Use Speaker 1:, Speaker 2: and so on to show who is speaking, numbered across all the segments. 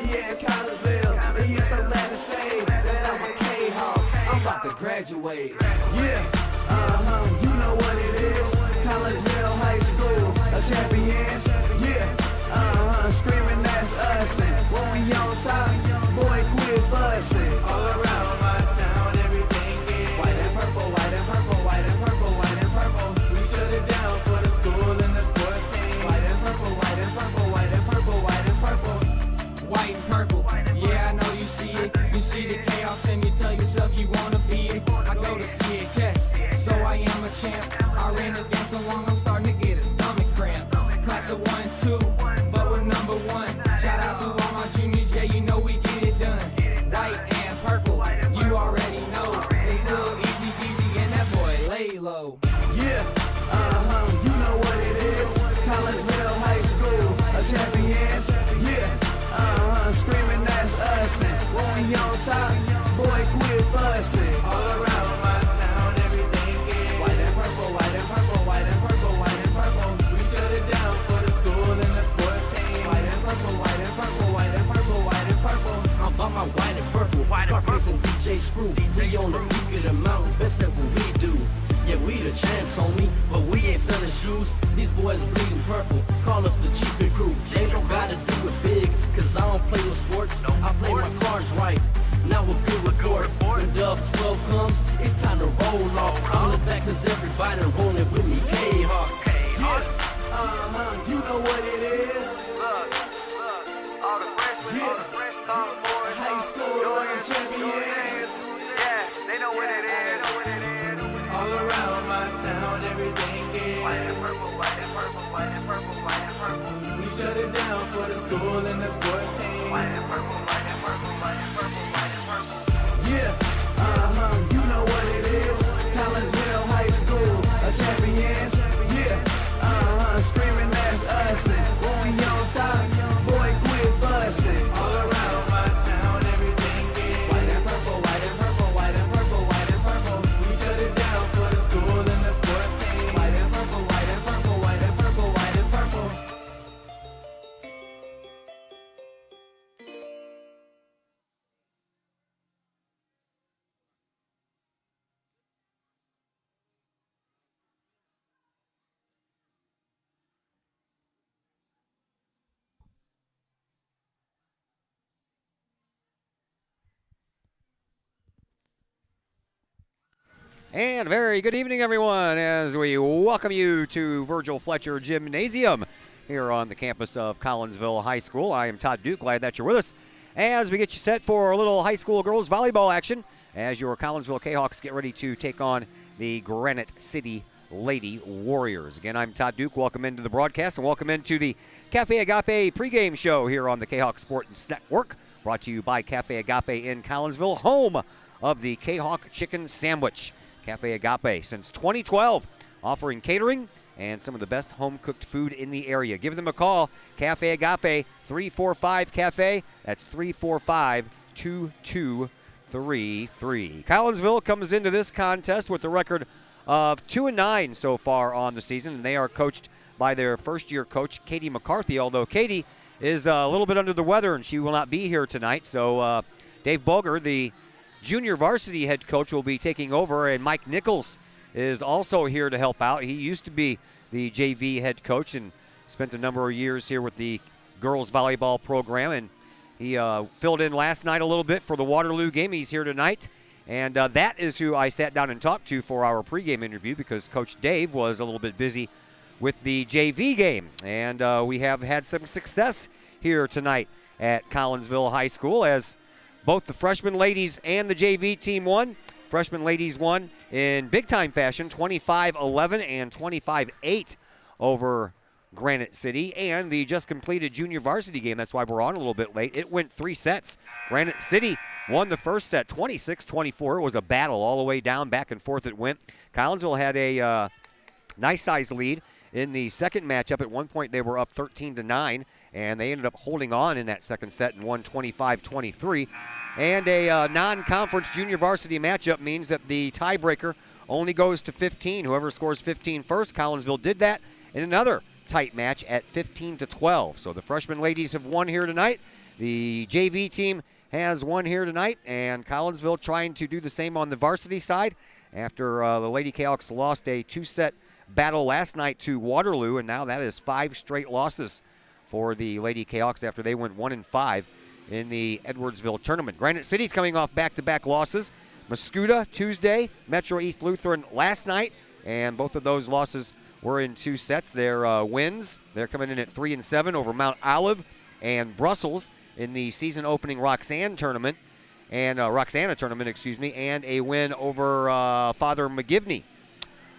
Speaker 1: Yeah, Collinsville. And you're so glad to say that I'm a Kahok. I'm about to graduate. Yeah, you know what it is. Collinsville High School, a champions. Yeah, screaming that's us. And when we on top, boy, quit fussing. All around my town, everything is white and purple, white and purple, white and purple, white and purple. We shut it down for the school and the sports team. White and purple, white and purple, white and purple, white and purple.
Speaker 2: White and purple, yeah, I know you see it. You see the chaos and you tell yourself you wanna be it. I go to CHS, so I am a champ. I ran this game so long, I'm starting to get a stomach cramp. Class of 1 2, but we're number 1. Shout out to all my juniors, yeah, you know we get it done. White and purple, you already know. It's little easy peasy and that boy lay low.
Speaker 1: Yeah, you know what it is. Collinsville High School, a champions. Yeah, screaming that's us. And when we on top, boy, quit fussing. All around my town, everything is white and purple, white and purple, white and purple, white and purple. We shut it down for the school and the sports team. White and purple, white and purple, white and purple, white and purple.
Speaker 3: I'm about my white and purple. Scarface and DJ Screw. We on the peak of the mountain, best at what we do. Yeah, we the champs, homie, but we ain't selling shoes. These boys bleeding purple, call us the chiefin' crew. They don't gotta do it big, cause I don't play with sports. I play my cards right. Now a good report. When Dub 12 comes, it's time to roll off. I'm the back cause everybody rolling with me, K-Hawks.
Speaker 1: Yeah, you know what it is.
Speaker 4: Look, all the freshmen, all the boys,
Speaker 1: High school champions.
Speaker 4: yeah, they know what it is.
Speaker 1: All around my town, everything is
Speaker 4: White and purple, white and purple, white and purple, white and purple.
Speaker 1: we shut it down for the school and the sports team.
Speaker 4: White and purple, white and purple, white and purple, white and purple.
Speaker 1: Yeah, you know what it is. Collinsville High School, a champions. Yeah, screaming that's us. And when we on top, boy, quit fussing. All around my town, everything is white and purple, white and purple, white and purple, white and purple. We shut it down for the school and the sports team. White and purple, white and purple, white and purple, white and purple.
Speaker 5: And very good evening, everyone, as we welcome you to Virgil Fletcher Gymnasium here on the campus of Collinsville High School. I am Todd Duke, glad that you're with us as we get you set for a little high school girls volleyball action as your Collinsville Kahawks get ready to take on the Granite City Lady Warriors. Again, I'm Todd Duke. Welcome into the broadcast and welcome into the Cafe Agape pregame show here on the Kahawk Sports Network, brought to you by Cafe Agape in Collinsville, home of the Kahawk Chicken Sandwich. Cafe Agape since 2012, offering catering and some of the best home-cooked food in the area. Give them a call, Cafe Agape, 345-CAFE. That's 345-2233. Collinsville comes into this contest with a record of 2-9 so far on the season, and they are coached by their first-year coach, Katie McCarthy, although Katie is a little bit under the weather, and she will not be here tonight. So Dave Boger, the junior varsity head coach, will be taking over, and Mike Nichols is also here to help out. He used to be the JV head coach and spent a number of years here with the girls volleyball program, and he filled in last night a little bit for the Waterloo game. He's here tonight, and that is who I sat down and talked to for our pregame interview because Coach Dave was a little bit busy with the JV game, and we have had some success here tonight at Collinsville High School as both the freshman ladies and the JV team won. Freshman ladies won in big-time fashion, 25-11 and 25-8 over Granite City. And the just completed junior varsity game, that's why we're on a little bit late, it went 3 sets. Granite City won the first set, 26-24. It was a battle all the way down, back and forth it went. Collinsville had a nice-sized lead in the second matchup. At one point, they were up 13-9. And they ended up holding on in that second set and won 25-23. And a non-conference junior varsity matchup means that the tiebreaker only goes to 15. Whoever scores 15 first, Collinsville did that in another tight match at 15-12. So the freshman ladies have won here tonight. The JV team has won here tonight, and Collinsville trying to do the same on the varsity side after the Lady Kahawks lost a 2-set battle last night to Waterloo, and now that is 5 straight losses for the Lady Kahawks after they went 1-5 in the Edwardsville tournament. Granite City's coming off back-to-back losses. Mascoutah Tuesday, Metro East Lutheran last night, and both of those losses were in 2 sets. Their wins, they're coming in at 3-7 over Mount Olive and Brussels in the season-opening Roxanna tournament, and and a win over Father McGivney.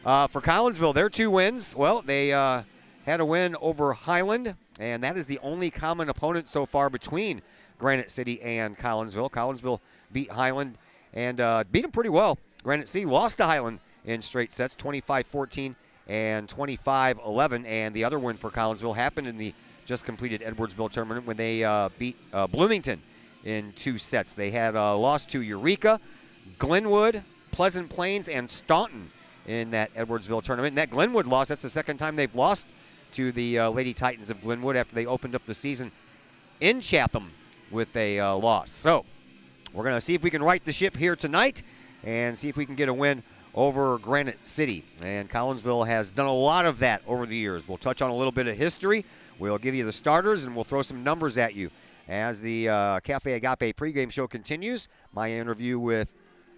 Speaker 5: For Collinsville, their 2 wins, well, they had a win over Highland, and that is the only common opponent so far between Granite City and Collinsville. Collinsville beat Highland and beat them pretty well. Granite City lost to Highland in straight sets, 25-14 and 25-11, and the other win for Collinsville happened in the just completed Edwardsville tournament when they beat Bloomington in 2 sets. They had lost to Eureka, Glenwood, Pleasant Plains, and Staunton in that Edwardsville tournament. And that Glenwood loss, that's the second time they've lost to the Lady Titans of Glenwood after they opened up the season in Chatham with a loss. So we're going to see if we can right the ship here tonight and see if we can get a win over Granite City. And Collinsville has done a lot of that over the years. We'll touch on a little bit of history. We'll give you the starters, and we'll throw some numbers at you as the Cafe Agape pregame show continues. My interview with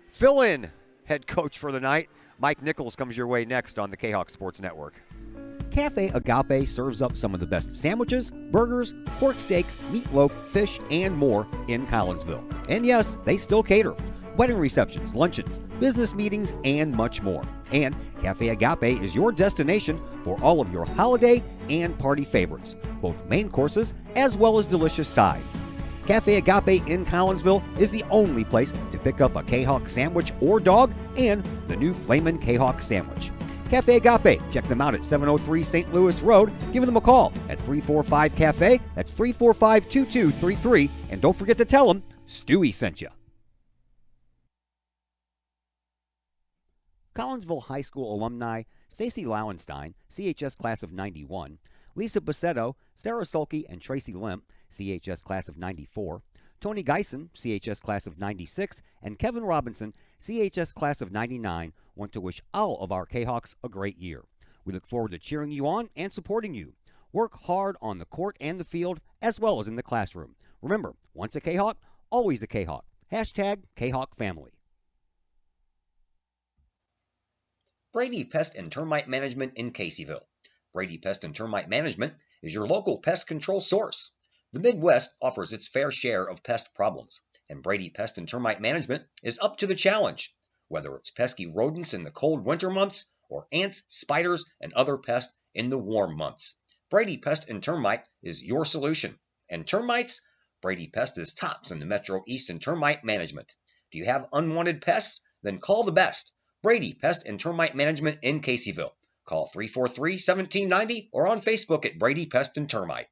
Speaker 5: fill-in head coach for the night, Mike Nichols, comes your way next on the Kahok Sports Network. Cafe Agape serves up some of the best sandwiches, burgers, pork steaks, meatloaf, fish, and more in Collinsville. And yes, they still cater. Wedding receptions, luncheons, business meetings, and much more. And Cafe Agape is your destination for all of your holiday and party favorites, both main courses as well as delicious sides. Cafe Agape in Collinsville is the only place to pick up a Kahawk sandwich or dog and the new Flamin' Kahawk sandwich. Cafe Agape, check them out at 703 St. Louis Road. Give them a call at 345-CAFE. That's 345-2233. And don't forget to tell them Stewie sent you. Collinsville High School alumni Stacy Lauenstein, CHS class of 91, Lisa Bassetto, Sarah Sulke, and Tracy Limp, CHS class of 94, Tony Geisen, CHS class of 96, and Kevin Robinson, CHS class of 99, want to wish all of our Kahawks a great year. We look forward to cheering you on and supporting you. Work hard on the court and the field, as well as in the classroom. Remember, once a Kahawk, always a Kahawk. Hashtag Kahawk Family.
Speaker 6: Brady Pest and Termite Management in Caseyville. Brady Pest and Termite Management is your local pest control source. The Midwest offers its fair share of pest problems, and Brady Pest and Termite Management is up to the challenge. Whether it's pesky rodents in the cold winter months or ants, spiders, and other pests in the warm months, Brady Pest and Termite is your solution. And termites? Brady Pest is tops in the Metro East in termite management. Do you have unwanted pests? Then call the best. Brady Pest and Termite Management in Caseyville. Call 343-1790 or on Facebook at Brady Pest and Termite.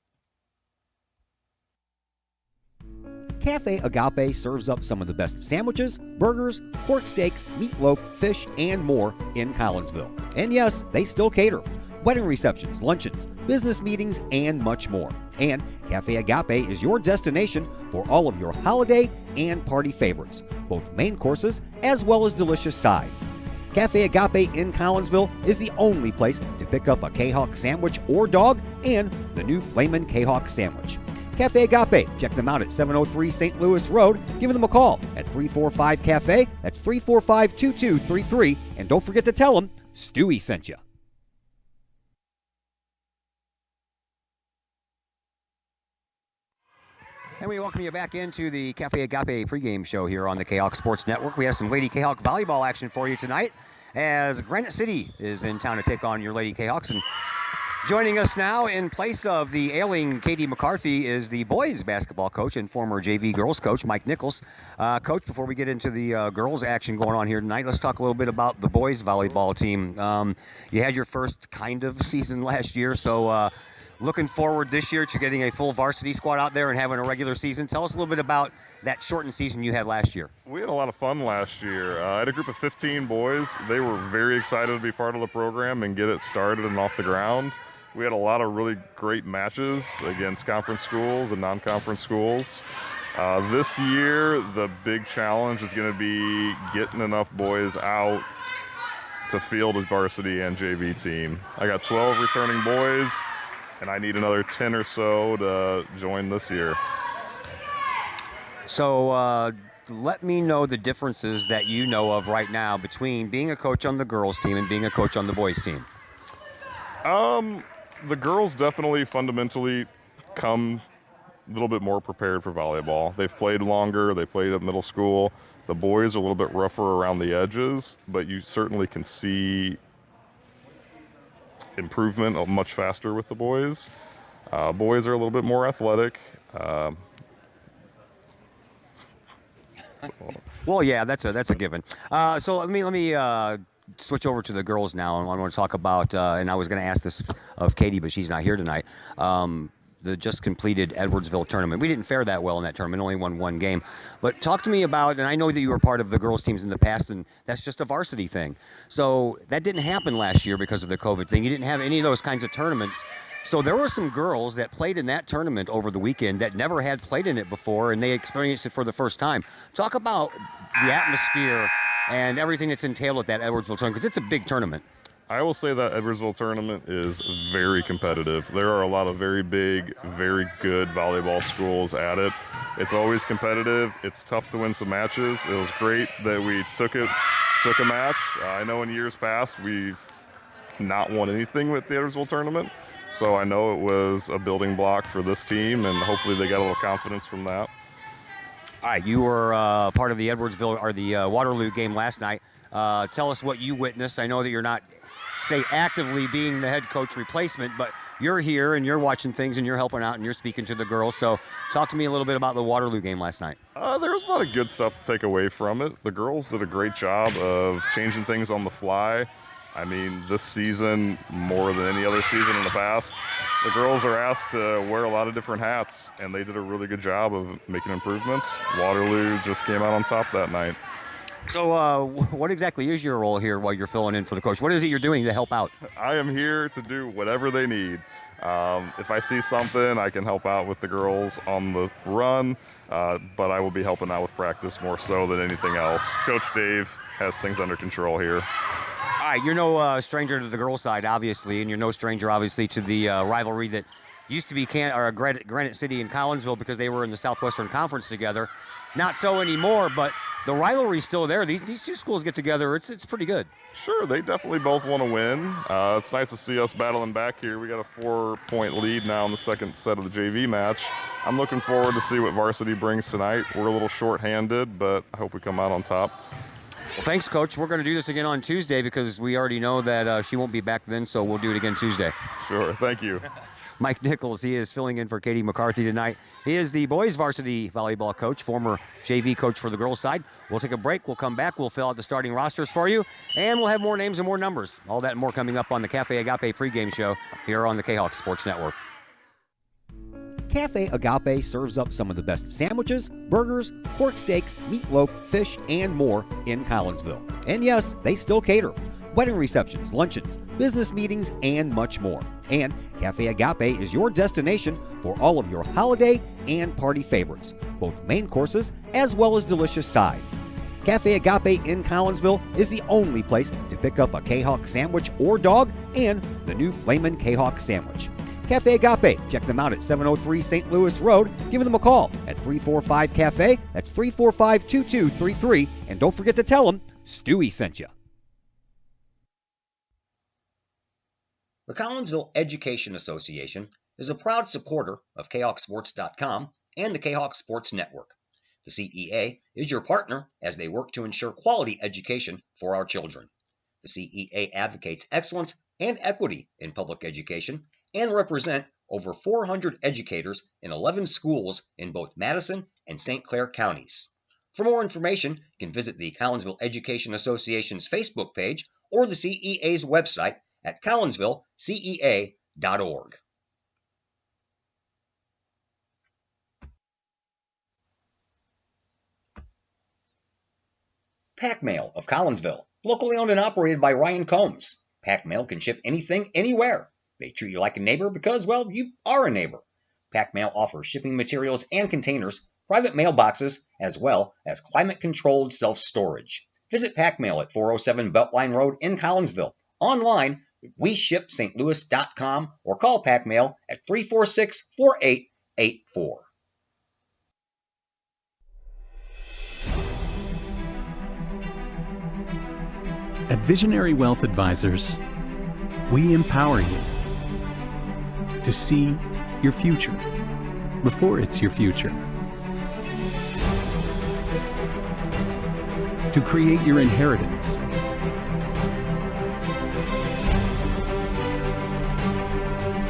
Speaker 5: Cafe Agape serves up some of the best sandwiches, burgers, pork steaks, meatloaf, fish, and more in Collinsville. And yes, they still cater. Wedding receptions, luncheons, business meetings, and much more. And Cafe Agape is your destination for all of your holiday and party favorites, both main courses as well as delicious sides. Cafe Agape in Collinsville is the only place to pick up a Kahawk sandwich or dog and the new Flamin' Kahawk sandwich. Cafe Agape, check them out at 703 St. Louis Road. Give them a call at 345-CAFE. That's 345-2233. And don't forget to tell them Stewie sent you. And we welcome you back into the Cafe Agape pregame show here on the Kahok Sports Network. We have some Lady Kahawk volleyball action for you tonight as Granite City is in town to take on your Lady Kahawks. And joining us now in place of the ailing Katie McCarthy is the boys basketball coach and former JV girls coach, Mike Nichols. Coach, before we get into the girls action going on here tonight, let's talk a little bit about the boys volleyball team. You had your first kind of season last year, so looking forward this year to getting a full varsity squad out there and having a regular season. Tell us a little bit about that shortened season you had last year.
Speaker 7: We had a lot of fun last year. I had a group of 15 boys. They were very excited to be part of the program and get it started and off the ground. We had a lot of really great matches against conference schools and non-conference schools. This year, the big challenge is going to be getting enough boys out to field a varsity and JV team. I got 12 returning boys, and I need another 10 or so to join this year.
Speaker 5: So let me know the differences that you know of right now between being a coach on the girls' team and being a coach on the boys' team.
Speaker 7: The girls definitely fundamentally come a little bit more prepared for volleyball. They've played longer. They played at middle school. The boys are a little bit rougher around the edges, but you certainly can see improvement much faster with the boys. Boys are a little bit more athletic.
Speaker 5: Well, yeah, that's a given. So let me switch over to the girls now, and I want to talk about. And I was going to ask this of Katie, but she's not here tonight. The just completed Edwardsville tournament. We didn't fare that well in that tournament, only won one game. But talk to me about, and I know that you were part of the girls' teams in the past, and that's just a varsity thing. So that didn't happen last year because of the COVID thing. You didn't have any of those kinds of tournaments. So there were some girls that played in that tournament over the weekend that never had played in it before, and they experienced it for the first time. Talk about the atmosphere and everything that's entailed at that Edwardsville tournament, because it's a big tournament.
Speaker 7: I will say that Edwardsville tournament is very competitive. There are a lot of very big, very good volleyball schools at it. It's always competitive. It's tough to win some matches. It was great that we took a match. I know in years past we've not won anything with the Edwardsville tournament, so I know it was a building block for this team, and hopefully they got a little confidence from that.
Speaker 5: All right, you were part of the Edwardsville or the Waterloo game last night. Tell us what you witnessed. I know that you're not actively being the head coach replacement, but you're here and you're watching things and you're helping out and you're speaking to the girls. So talk to me a little bit about the Waterloo game last night.
Speaker 7: There was a lot of good stuff to take away from it. The girls did a great job of changing things on the fly. I mean, this season, more than any other season in the past, the girls are asked to wear a lot of different hats, and they did a really good job of making improvements. Waterloo just came out on top that night.
Speaker 5: So what exactly is your role here while you're filling in for the coach? What is it you're doing to help out?
Speaker 7: I am here to do whatever they need. If I see something, I can help out with the girls on the run, but I will be helping out with practice more so than anything else. Coach Dave has things under control here.
Speaker 5: All right, you're no stranger to the girls' side, obviously, and you're no stranger, obviously, to the rivalry that used to be Granite City and Collinsville because they were in the Southwestern Conference together. Not so anymore, but the rivalry's still there. These two schools get together. It's pretty good.
Speaker 7: Sure, they definitely both want to win. It's nice to see us battling back here. We got a 4-point lead now in the second set of the JV match. I'm looking forward to see what varsity brings tonight. We're a little short-handed, but I hope we come out on top.
Speaker 5: Well, thanks, Coach. We're going to do this again on Tuesday because we already know that she won't be back then, so we'll do it again Tuesday.
Speaker 7: Sure, thank you.
Speaker 5: Mike Nichols, he is filling in for Katie McCarthy tonight. He is the boys varsity volleyball coach, former JV coach for the girls side. We'll take a break. We'll come back. We'll fill out the starting rosters for you, and we'll have more names and more numbers. All that and more coming up on the Cafe Agape pregame show here on the Kahok Sports Network.
Speaker 8: Cafe Agape serves up some of the best sandwiches, burgers, pork steaks, meatloaf, fish, and more in Collinsville. And yes, they still cater. Wedding receptions, luncheons, business meetings, and much more. And Cafe Agape is your destination for all of your holiday and party favorites, both main courses as well as delicious sides. Cafe Agape in Collinsville is the only place to pick up a Kahok sandwich or dog and the new Flamin' Kahok sandwich. Cafe Agape, check them out at 703 St. Louis Road. Give them a call at 345-CAFE. That's 345-2233. And don't forget to tell them Stewie sent you.
Speaker 6: The Collinsville Education Association is a proud supporter of KahokSports.com and the Kahok Sports Network. The CEA is your partner as they work to ensure quality education for our children. The CEA advocates excellence and equity in public education and represent over 400 educators in 11 schools in both Madison and St. Clair counties. For more information, you can visit the Collinsville Education Association's Facebook page or the CEA's website at collinsvillecea.org. Pack Mail of Collinsville, locally owned and operated by Ryan Combs. Pack Mail can ship anything, anywhere. They treat you like a neighbor because, well, you are a neighbor. Pack Mail offers shipping materials and containers, private mailboxes, as well as climate-controlled self-storage. Visit Pack Mail at 407 Beltline Road in Collinsville. Online, WeShipSt.Louis.com or call Pack Mail at 346-4884.
Speaker 9: At Visionary Wealth Advisors, we empower you to see your future before it's your future, to create your inheritance,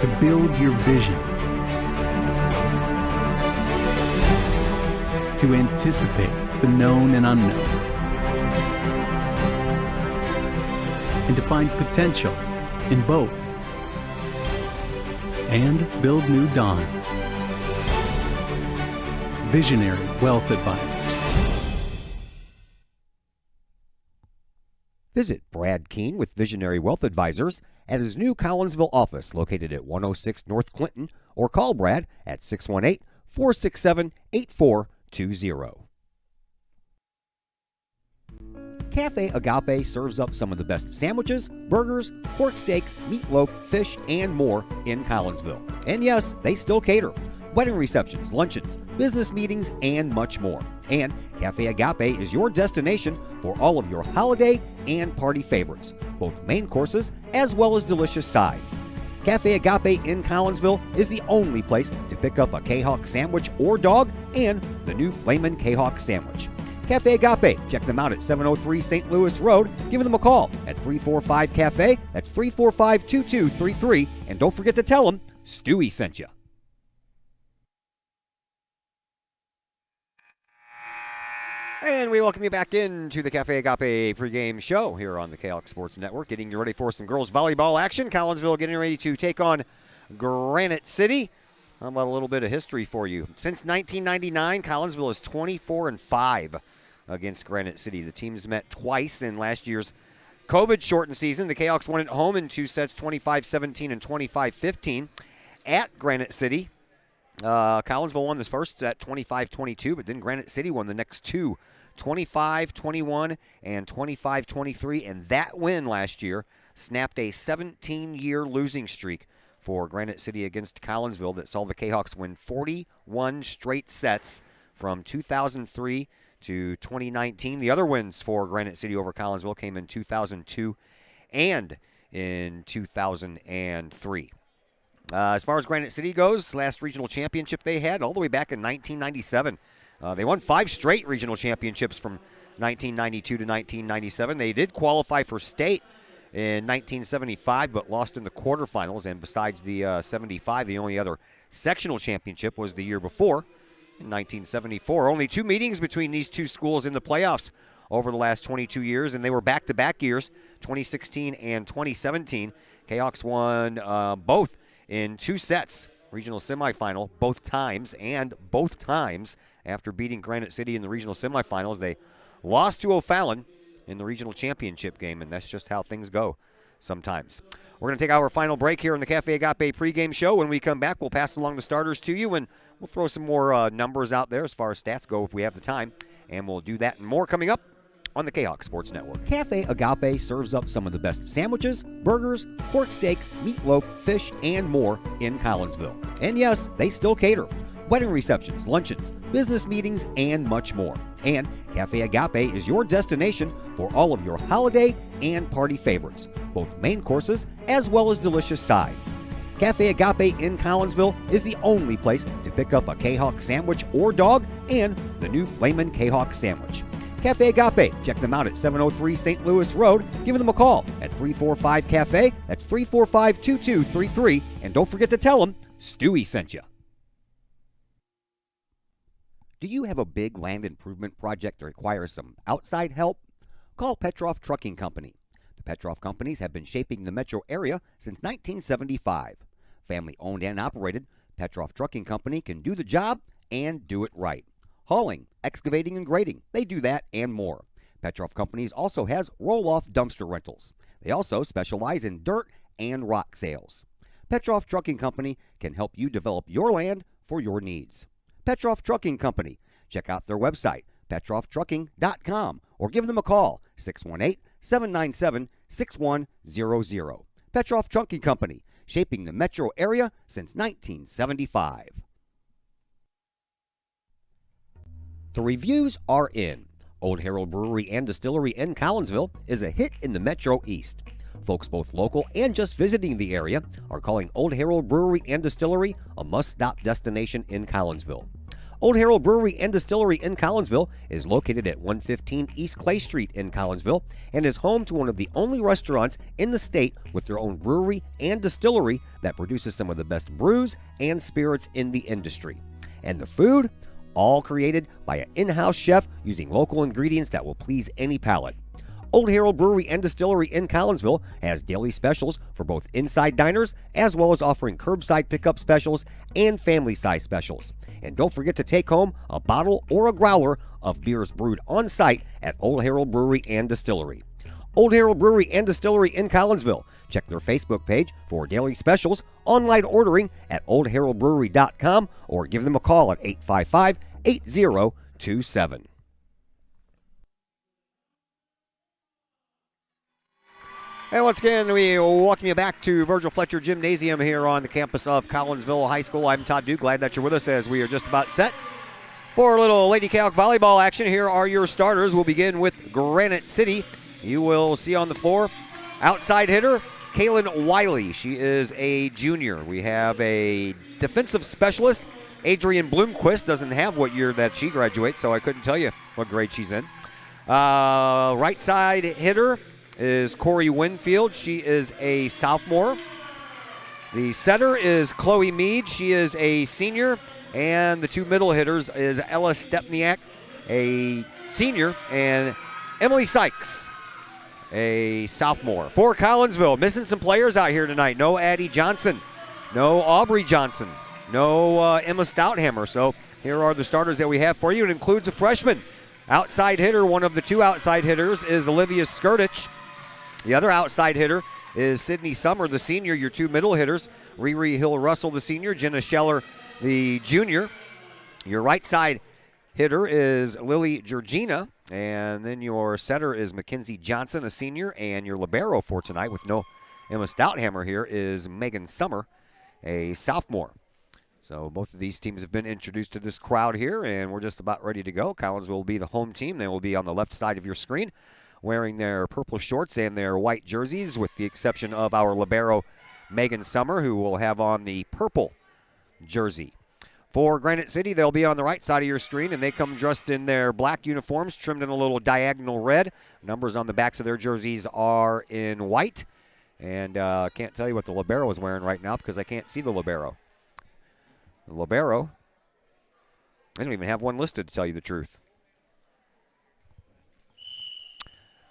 Speaker 9: to build your vision, to anticipate the known and unknown, and to find potential in both, and build new dawns. Visionary Wealth Advisors.
Speaker 8: Visit Brad Keene with Visionary Wealth Advisors at his new Collinsville office located at 106 North Clinton, or call Brad at 618-467-8420. Cafe Agape serves up some of the best sandwiches, burgers, pork steaks, meatloaf, fish, and more in Collinsville. And yes, they still cater. Wedding receptions, luncheons, business meetings, and much more. And Cafe Agape is your destination for all of your holiday and party favorites, both main courses as well as delicious sides. Cafe Agape in Collinsville is the only place to pick up a Kahok sandwich or dog and the new Flamin' Kahok sandwich. Cafe Agape, check them out at 703 St. Louis Road. Give them a call at 345-CAFE. That's 345-2233. And don't forget to tell them Stewie sent you.
Speaker 5: And we welcome you back into the Cafe Agape pregame show here on the Kahok Sports Network, getting you ready for some girls volleyball action. Collinsville getting ready to take on Granite City. How about a little bit of history for you? Since 1999, Collinsville is 24-5 against Granite City. The teams met twice in last year's COVID-shortened season. The Kahawks won at home in two sets, 25-17 and 25-15 at Granite City. Collinsville won this first set 25-22, but then Granite City won the next two, 25-21 and 25-23, and that win last year snapped a 17-year losing streak for Granite City against Collinsville that saw the Kahawks win 41 straight sets from 2003 to 2019. The other wins for Granite City over Collinsville came in 2002 and in 2003. As far as Granite City goes, last regional championship they had all the way back in 1997. They won 5 straight regional championships from 1992 to 1997. They did qualify for state in 1975, but lost in the quarterfinals. And besides the 75, the only other sectional championship was the year before, in 1974. Only 2 meetings between these two schools in the playoffs over the last 22 years, and they were back-to-back years, 2016 and 2017. Kahawks won both in 2 sets, regional semifinal, both times, and both times after beating Granite City in the regional semifinals, they lost to O'Fallon in the regional championship game, and that's just how things go sometimes. We're going to take our final break here in the Cafe Agape pregame show. When we come back, we'll pass along the starters to you, and we'll throw some more numbers out there as far as stats go if we have the time, and we'll do that and more coming up on the Kahok Sports Network.
Speaker 8: Cafe Agape serves up some of the best sandwiches, burgers, pork steaks, meatloaf, fish, and more in Collinsville. And yes, they still cater. Wedding receptions, luncheons, business meetings, and much more. And Cafe Agape is your destination for all of your holiday and party favorites, both main courses as well as delicious sides. Cafe Agape in Collinsville is the only place to pick up a Kahawk sandwich or dog and the new Flamin' Kahawk sandwich. Cafe Agape, check them out at 703 St. Louis Road. Give them a call at 345-CAFE. That's 345-2233. And don't forget to tell them Stewie sent you. Do you have a big land improvement project that requires some outside help? Call Petroff Trucking Company. The Petroff Companies have been shaping the metro area since 1975. Family owned and operated, Petroff Trucking Company can do the job and do it right. Hauling, excavating, and grading, they do that and more. Petroff Companies also has roll-off dumpster rentals. They also specialize in dirt and rock sales. Petroff Trucking Company can help you develop your land for your needs. Petroff Trucking Company. Check out their website, petrofftrucking.com, or give them a call, 618-797-6100. Petroff Trucking Company, shaping the metro area since 1975. The reviews are in. Old Herald Brewery and Distillery in Collinsville is a hit in the Metro East. Folks both local and just visiting the area are calling Old Herald Brewery and Distillery a must-stop destination in Collinsville. Old Herald Brewery and Distillery in Collinsville is located at 115 East Clay Street in Collinsville and is home to one of the only restaurants in the state with their own brewery and distillery that produces some of the best brews and spirits in the industry. And the food? All created by an in-house chef using local ingredients that will please any palate. Old Herald Brewery and Distillery in Collinsville has daily specials for both inside diners as well as offering curbside pickup specials and family-size specials. And don't forget to take home a bottle or a growler of beers brewed on site at Old Herald Brewery and Distillery. Old Herald Brewery and Distillery in Collinsville. Check their Facebook page for daily specials, online ordering at oldheraldbrewery.com, or give them a call at 855-8027. And once again, we welcome you back to Virgil Fletcher Gymnasium here on the campus of Collinsville High School. I'm Todd Duke. Glad that you're with us as we are just about set for a little Lady Kahok volleyball action. Here are your starters. We'll begin with Granite City. You will see on the floor, outside hitter, Kaylin Wiley. She is a junior. We have a defensive specialist, Adrian Bloomquist. Doesn't have what year that she graduates, so I couldn't tell you what grade she's in. Right side hitter is Corey Winfield. She is a sophomore. The setter is Chloe Mead. She is a senior. And the two middle hitters is Ella Stepniak, a senior, and Emily Sykes, a sophomore. For Collinsville, missing some players out here tonight. No Addie Johnson, no Aubrey Johnson, no Emma Stouthammer. So here are the starters that we have for you. It includes a freshman. Outside hitter, one of the two outside hitters is Olivia Skirtich. The other outside hitter is Sydney Summer, the senior. Your two middle hitters, Riri Hill-Russell, the senior, Jenna Scheller, the junior. Your right side hitter is Lily Georgina, and then your setter is Mackenzie Johnson, a senior, and your libero for tonight with no Emma Stouthammer here is Megan Summer, a sophomore. So both of these teams have been introduced to this crowd here, and we're just about ready to go. Collinsville will be the home team. They will be on the left side of your screen, wearing their purple shorts and their white jerseys, with the exception of our libero, Megan Summer, who will have on the purple jersey. For Granite City, they'll be on the right side of your screen, and they come dressed in their black uniforms, trimmed in a little diagonal red. Numbers on the backs of their jerseys are in white. And I can't tell you what the libero is wearing right now because I can't see the libero. The libero, I don't even have one listed, to tell you the truth.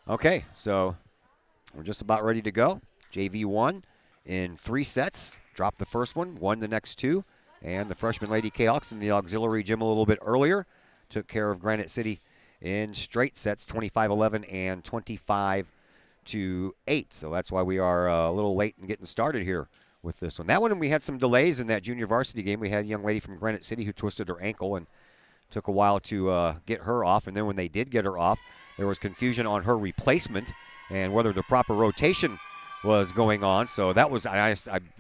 Speaker 8: Okay, so we're just about ready to go. JV won in 3 sets. Dropped the first one, won the next 2. And the freshman Lady Kahawks in the auxiliary gym a little bit earlier took care of Granite City in straight sets, 25-11 and 25-8. So that's why we are a little late in getting started here with this one. That one, we had some delays in that junior varsity game. We had a young lady from Granite City who twisted her ankle and took a while to get her off. And then when they did get her off, there was confusion on her replacement and whether the proper rotation was going on. So that was, I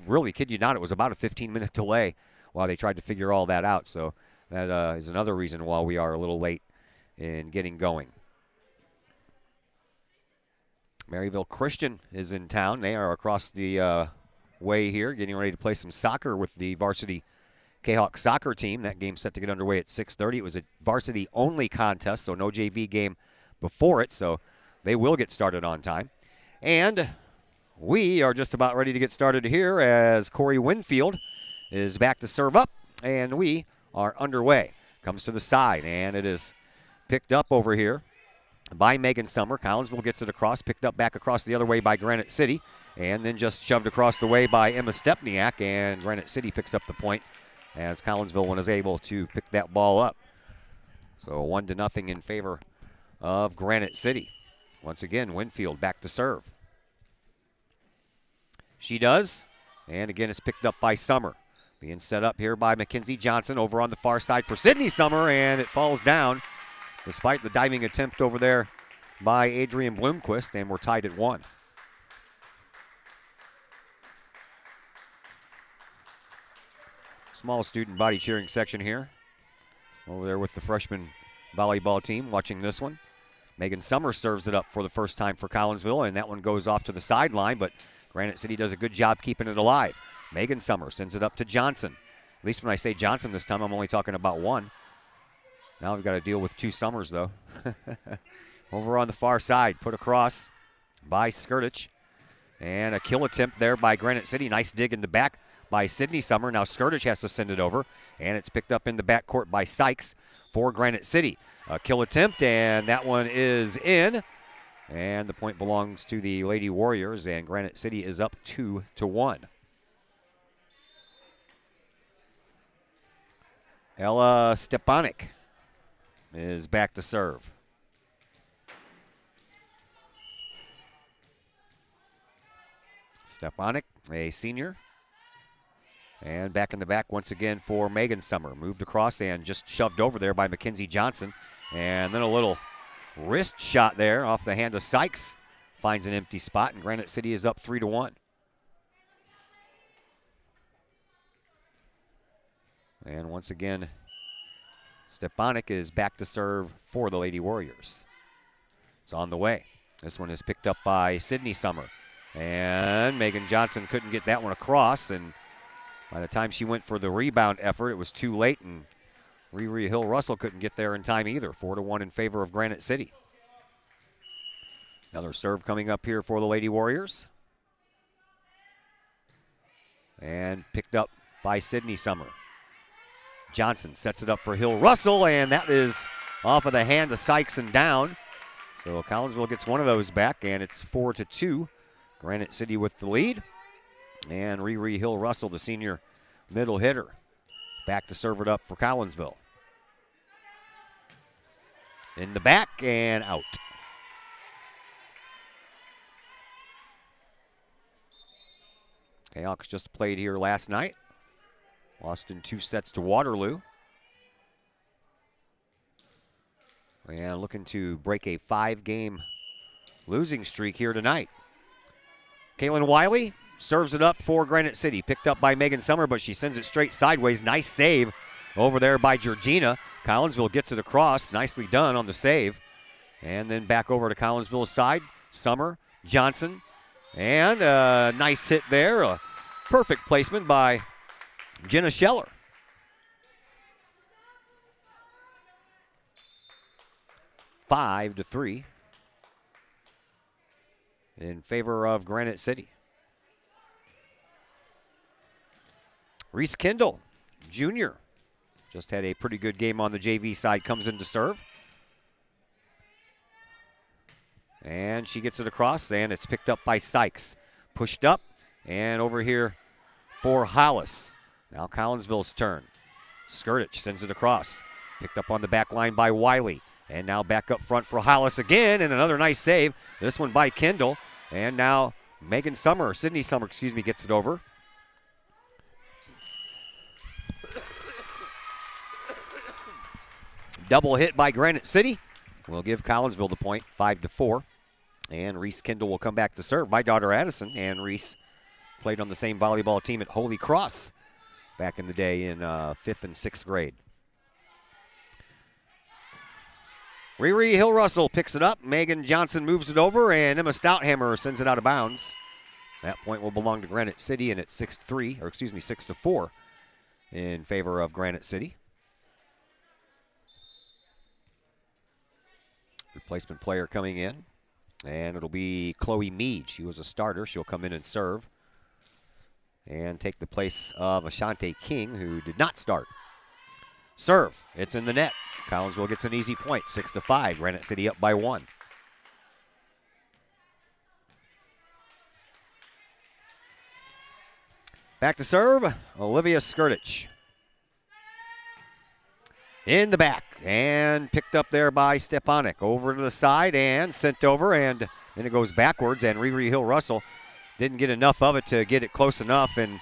Speaker 8: really kid you not, it was about a 15-minute delay while they tried to figure all that out. So that is another reason why we are a little late in getting going. Maryville Christian is in town. They are across the way here, getting ready to play some soccer with the varsity Kahok soccer team. That game's set to get underway at 6:30. It was a varsity-only contest, so no JV game before it, so they will get started on time. And we are just about ready to get started here as Corey Winfield is back to serve up, and we are underway. Comes to the side, and it is picked up over here by Megan Summer. Collinsville gets it across, picked up back across the other way by Granite City, and then just shoved across the way by Emma Stepniak, and Granite City picks up the point as Collinsville was able to pick that ball up. So 1-0 in favor of Granite City. Once again, Winfield back to serve. She does,
Speaker 5: And again, it's picked up by Summer. Being set up here by Mackenzie Johnson over on the far side for Sydney Summer, and it falls down despite the diving attempt over there by Adrian Bloomquist, and we're tied at 1. Small student body cheering section here. Over there with the freshman volleyball team watching this one. Megan Summer serves it up for the first time for Collinsville, and that one goes off to the sideline, but Granite City does a good job keeping it alive. Megan Summer sends it up to Johnson. At least when I say Johnson this time, I'm only talking about one. Now we've got to deal with 2 Summers, though. Over on the far side, put across by Skirtich. And a kill attempt there by Granite City. Nice dig in the back by Sydney Summer. Now Skirtich has to send it over, and it's picked up in the backcourt by Sykes for Granite City. A kill attempt, and that one is in. And the point belongs to the Lady Warriors, and Granite City is up 2-1. Ella Stepanik is back to serve. Stepanik, a senior. And back in the back once again for Megan Summer. Moved across and just shoved over there by Mackenzie Johnson. And then a little wrist shot there off the hand of Sykes. Finds an empty spot, and Granite City is up 3-1. And once again, Stepanik is back to serve for the Lady Warriors. It's on the way. This one is picked up by Sydney Summer. And Megan Johnson couldn't get that one across, and by the time she went for the rebound effort, it was too late, and Riri Hill-Russell couldn't get there in time either. 4-1 in favor of Granite City. Another serve coming up here for the Lady Warriors. And picked up by Sydney Summer. Johnson sets it up for Hill-Russell, and that is off of the hand of Sykes and down. So Collinsville gets one of those back, and it's 4-2. Granite City with the lead. And Riri Hill-Russell, the senior middle hitter, back to serve it up for Collinsville. In the back and out. Kahok just played here last night. Lost in 2 sets to Waterloo. And looking to break a 5-game losing streak here tonight. Kaylin Wiley serves it up for Granite City. Picked up by Megan Summer, but she sends it straight sideways. Nice save over there by Georgina. Collinsville gets it across. Nicely done on the save. And then back over to Collinsville's side. Summer, Johnson, and a nice hit there. A perfect placement by Jenna Scheller. Five to 3 in favor of Granite City. Reese Kendall, junior, just had a pretty good game on the JV side, comes in to serve. And she gets it across, and it's picked up by Sykes. Pushed up, and over here for Hollis. Now Collinsville's turn. Skirtich sends it across. Picked up on the back line by Wiley. And now back up front for Hollis again, and another nice save. This one by Kendall. And now Sydney Summer, gets it over. Double hit by Granite City. We'll give Collinsville the point, 5-4. And Reese Kendall will come back to serve. My daughter Addison and Reese played on the same volleyball team at Holy Cross back in the day in 5th and 6th grade. Riri Hill-Russell picks it up. Megan Johnson moves it over, and Emma Stouthammer sends it out of bounds. That point will belong to Granite City, and it's 6-4 in favor of Granite City. Replacement player coming in, and it'll be Chloe Mead. She was a starter. She'll come in and serve and take the place of Ashante King, who did not start. Serve. It's in the net. Collinsville gets an easy point, 6-5. Granite City up by 1. Back to serve, Olivia Skirtich. In the back, and picked up there by Stepanik. Over to the side and sent over, and then it goes backwards, and Riri Hill-Russell didn't get enough of it to get it close enough, and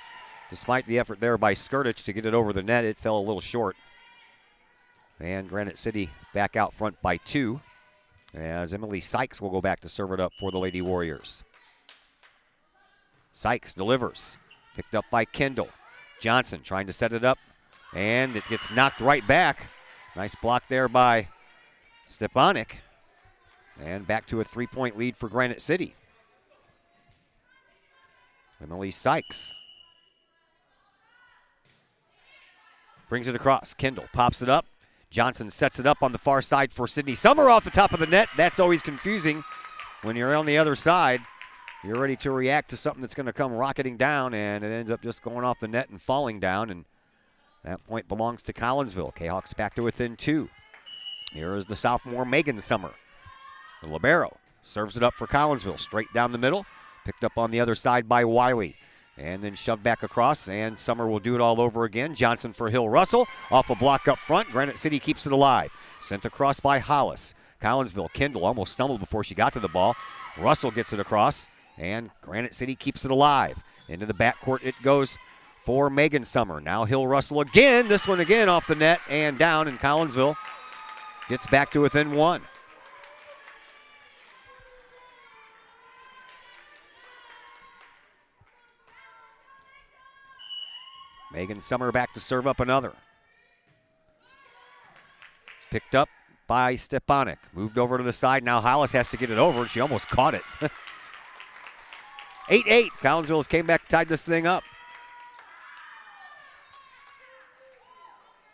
Speaker 5: despite the effort there by Skirtich to get it over the net, it fell a little short. And Granite City back out front by 2, as Emily Sykes will go back to serve it up for the Lady Warriors. Sykes delivers, picked up by Kendall. Johnson trying to set it up, and it gets knocked right back. Nice block there by Stepanek. And back to a 3-point lead for Granite City. Emily Sykes brings it across. Kendall pops it up. Johnson sets it up on the far side for Sydney Summer off the top of the net. That's always confusing when you're on the other side. You're ready to react to something that's going to come rocketing down, and it ends up just going off the net and falling down, and that point belongs to Collinsville. Kahawks back to within 2. Here is the sophomore Megan Summer. The libero serves it up for Collinsville, straight down the middle, picked up on the other side by Wiley, and then shoved back across, and Summer will do it all over again. Johnson for Hill Russell, off a block up front. Granite City keeps it alive. Sent across by Hollis. Collinsville, Kendall almost stumbled before she got to the ball. Russell gets it across, and Granite City keeps it alive. Into the backcourt it goes for Megan Summer. Now Hill Russell again. This one again off the net and down, and Collinsville gets back to within 1. Megan Summer back to serve up another. Picked up by Stepanek. Moved over to the side. Now Hollis has to get it over, and she almost caught it. 8-8. Collinsville came back, tied this thing up.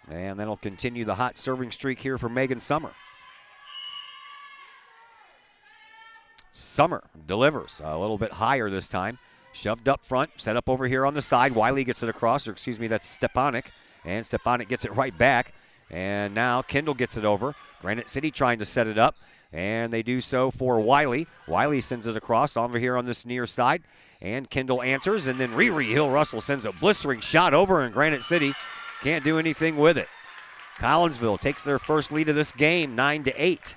Speaker 5: And that'll continue the hot serving streak here for Megan Summer. Summer delivers a little bit higher this time. Shoved up front, set up over here on the side. Wiley gets it across, or excuse me, that's Stepanek. And Stepanek gets it right back. And now Kendall gets it over. Granite City trying to set it up. And they do so for Wiley. Wiley sends it across over here on this near side. And Kendall answers. And then Riri Hill Russell sends a blistering shot over, and Granite City can't do anything with it. Collinsville takes their first lead of this game, 9-8.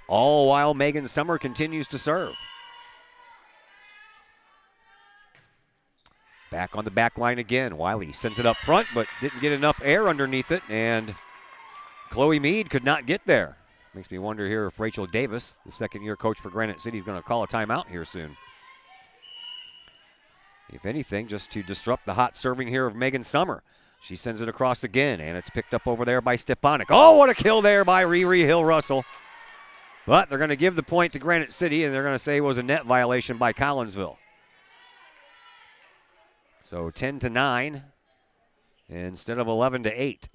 Speaker 5: All while Megan Summer continues to serve. Back on the back line again. Wiley sends it up front, but didn't get enough air underneath it, and Chloe Mead could not get there. Makes me wonder here if Rachel Davis, the second-year coach for Granite City, is going to call a timeout here soon. If anything, just to disrupt the hot serving here of Megan Summer. She sends it across again, and it's picked up over there by Stepanek. Oh, what a kill there by Riri Hill Russell. But they're going to give the point to Granite City, and they're going to say it was a net violation by Collinsville. So 10-9 instead of 11-8.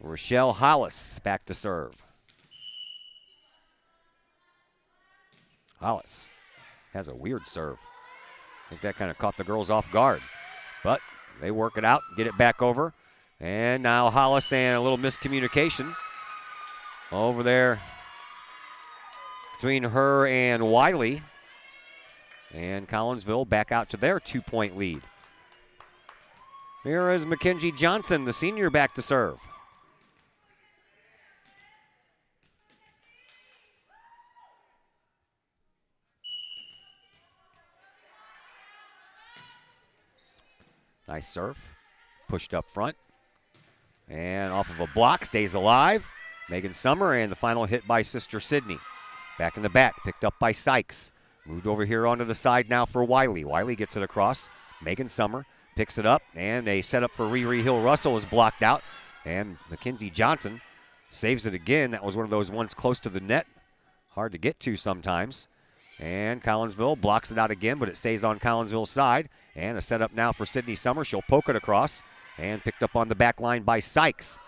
Speaker 5: Rochelle Hollis back to serve. Hollis has a weird serve. I think that kind of caught the girls off guard. But they work it out, get it back over. And now Hollis, and a little miscommunication over there between her and Wiley. And Collinsville back out to their 2-point lead. Here is Mackenzie Johnson, the senior, back to serve. Nice serve. Pushed up front. And off of a block, stays alive. Megan Summer, and the final hit by Sister Sydney. Back in the back, picked up by Sykes. Moved over here onto the side now for Wiley. Wiley gets it across. Megan Summer picks it up, and a setup for Riri Hill Russell is blocked out. And Mackenzie Johnson saves it again. That was one of those ones close to the net. Hard to get to sometimes. And Collinsville blocks it out again, but it stays on Collinsville's side. And a setup now for Sydney Summer. She'll poke it across. And picked up on the back line by Sykes.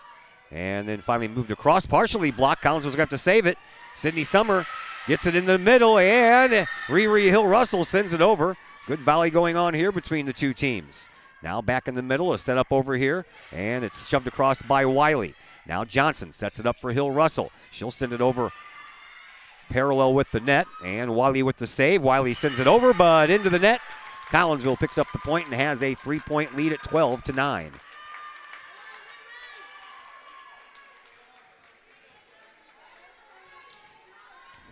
Speaker 5: And then finally moved across, partially blocked. Collinsville's going to have to save it. Sydney Summer gets it in the middle, and Riri Hill Russell sends it over. Good volley going on here between the two teams. Now back in the middle, a setup over here, and it's shoved across by Wiley. Now Johnson sets it up for Hill Russell. She'll send it over parallel with the net, and Wiley with the save. Wiley sends it over, but into the net. Collinsville picks up the point and has a 3-point lead at 12-9.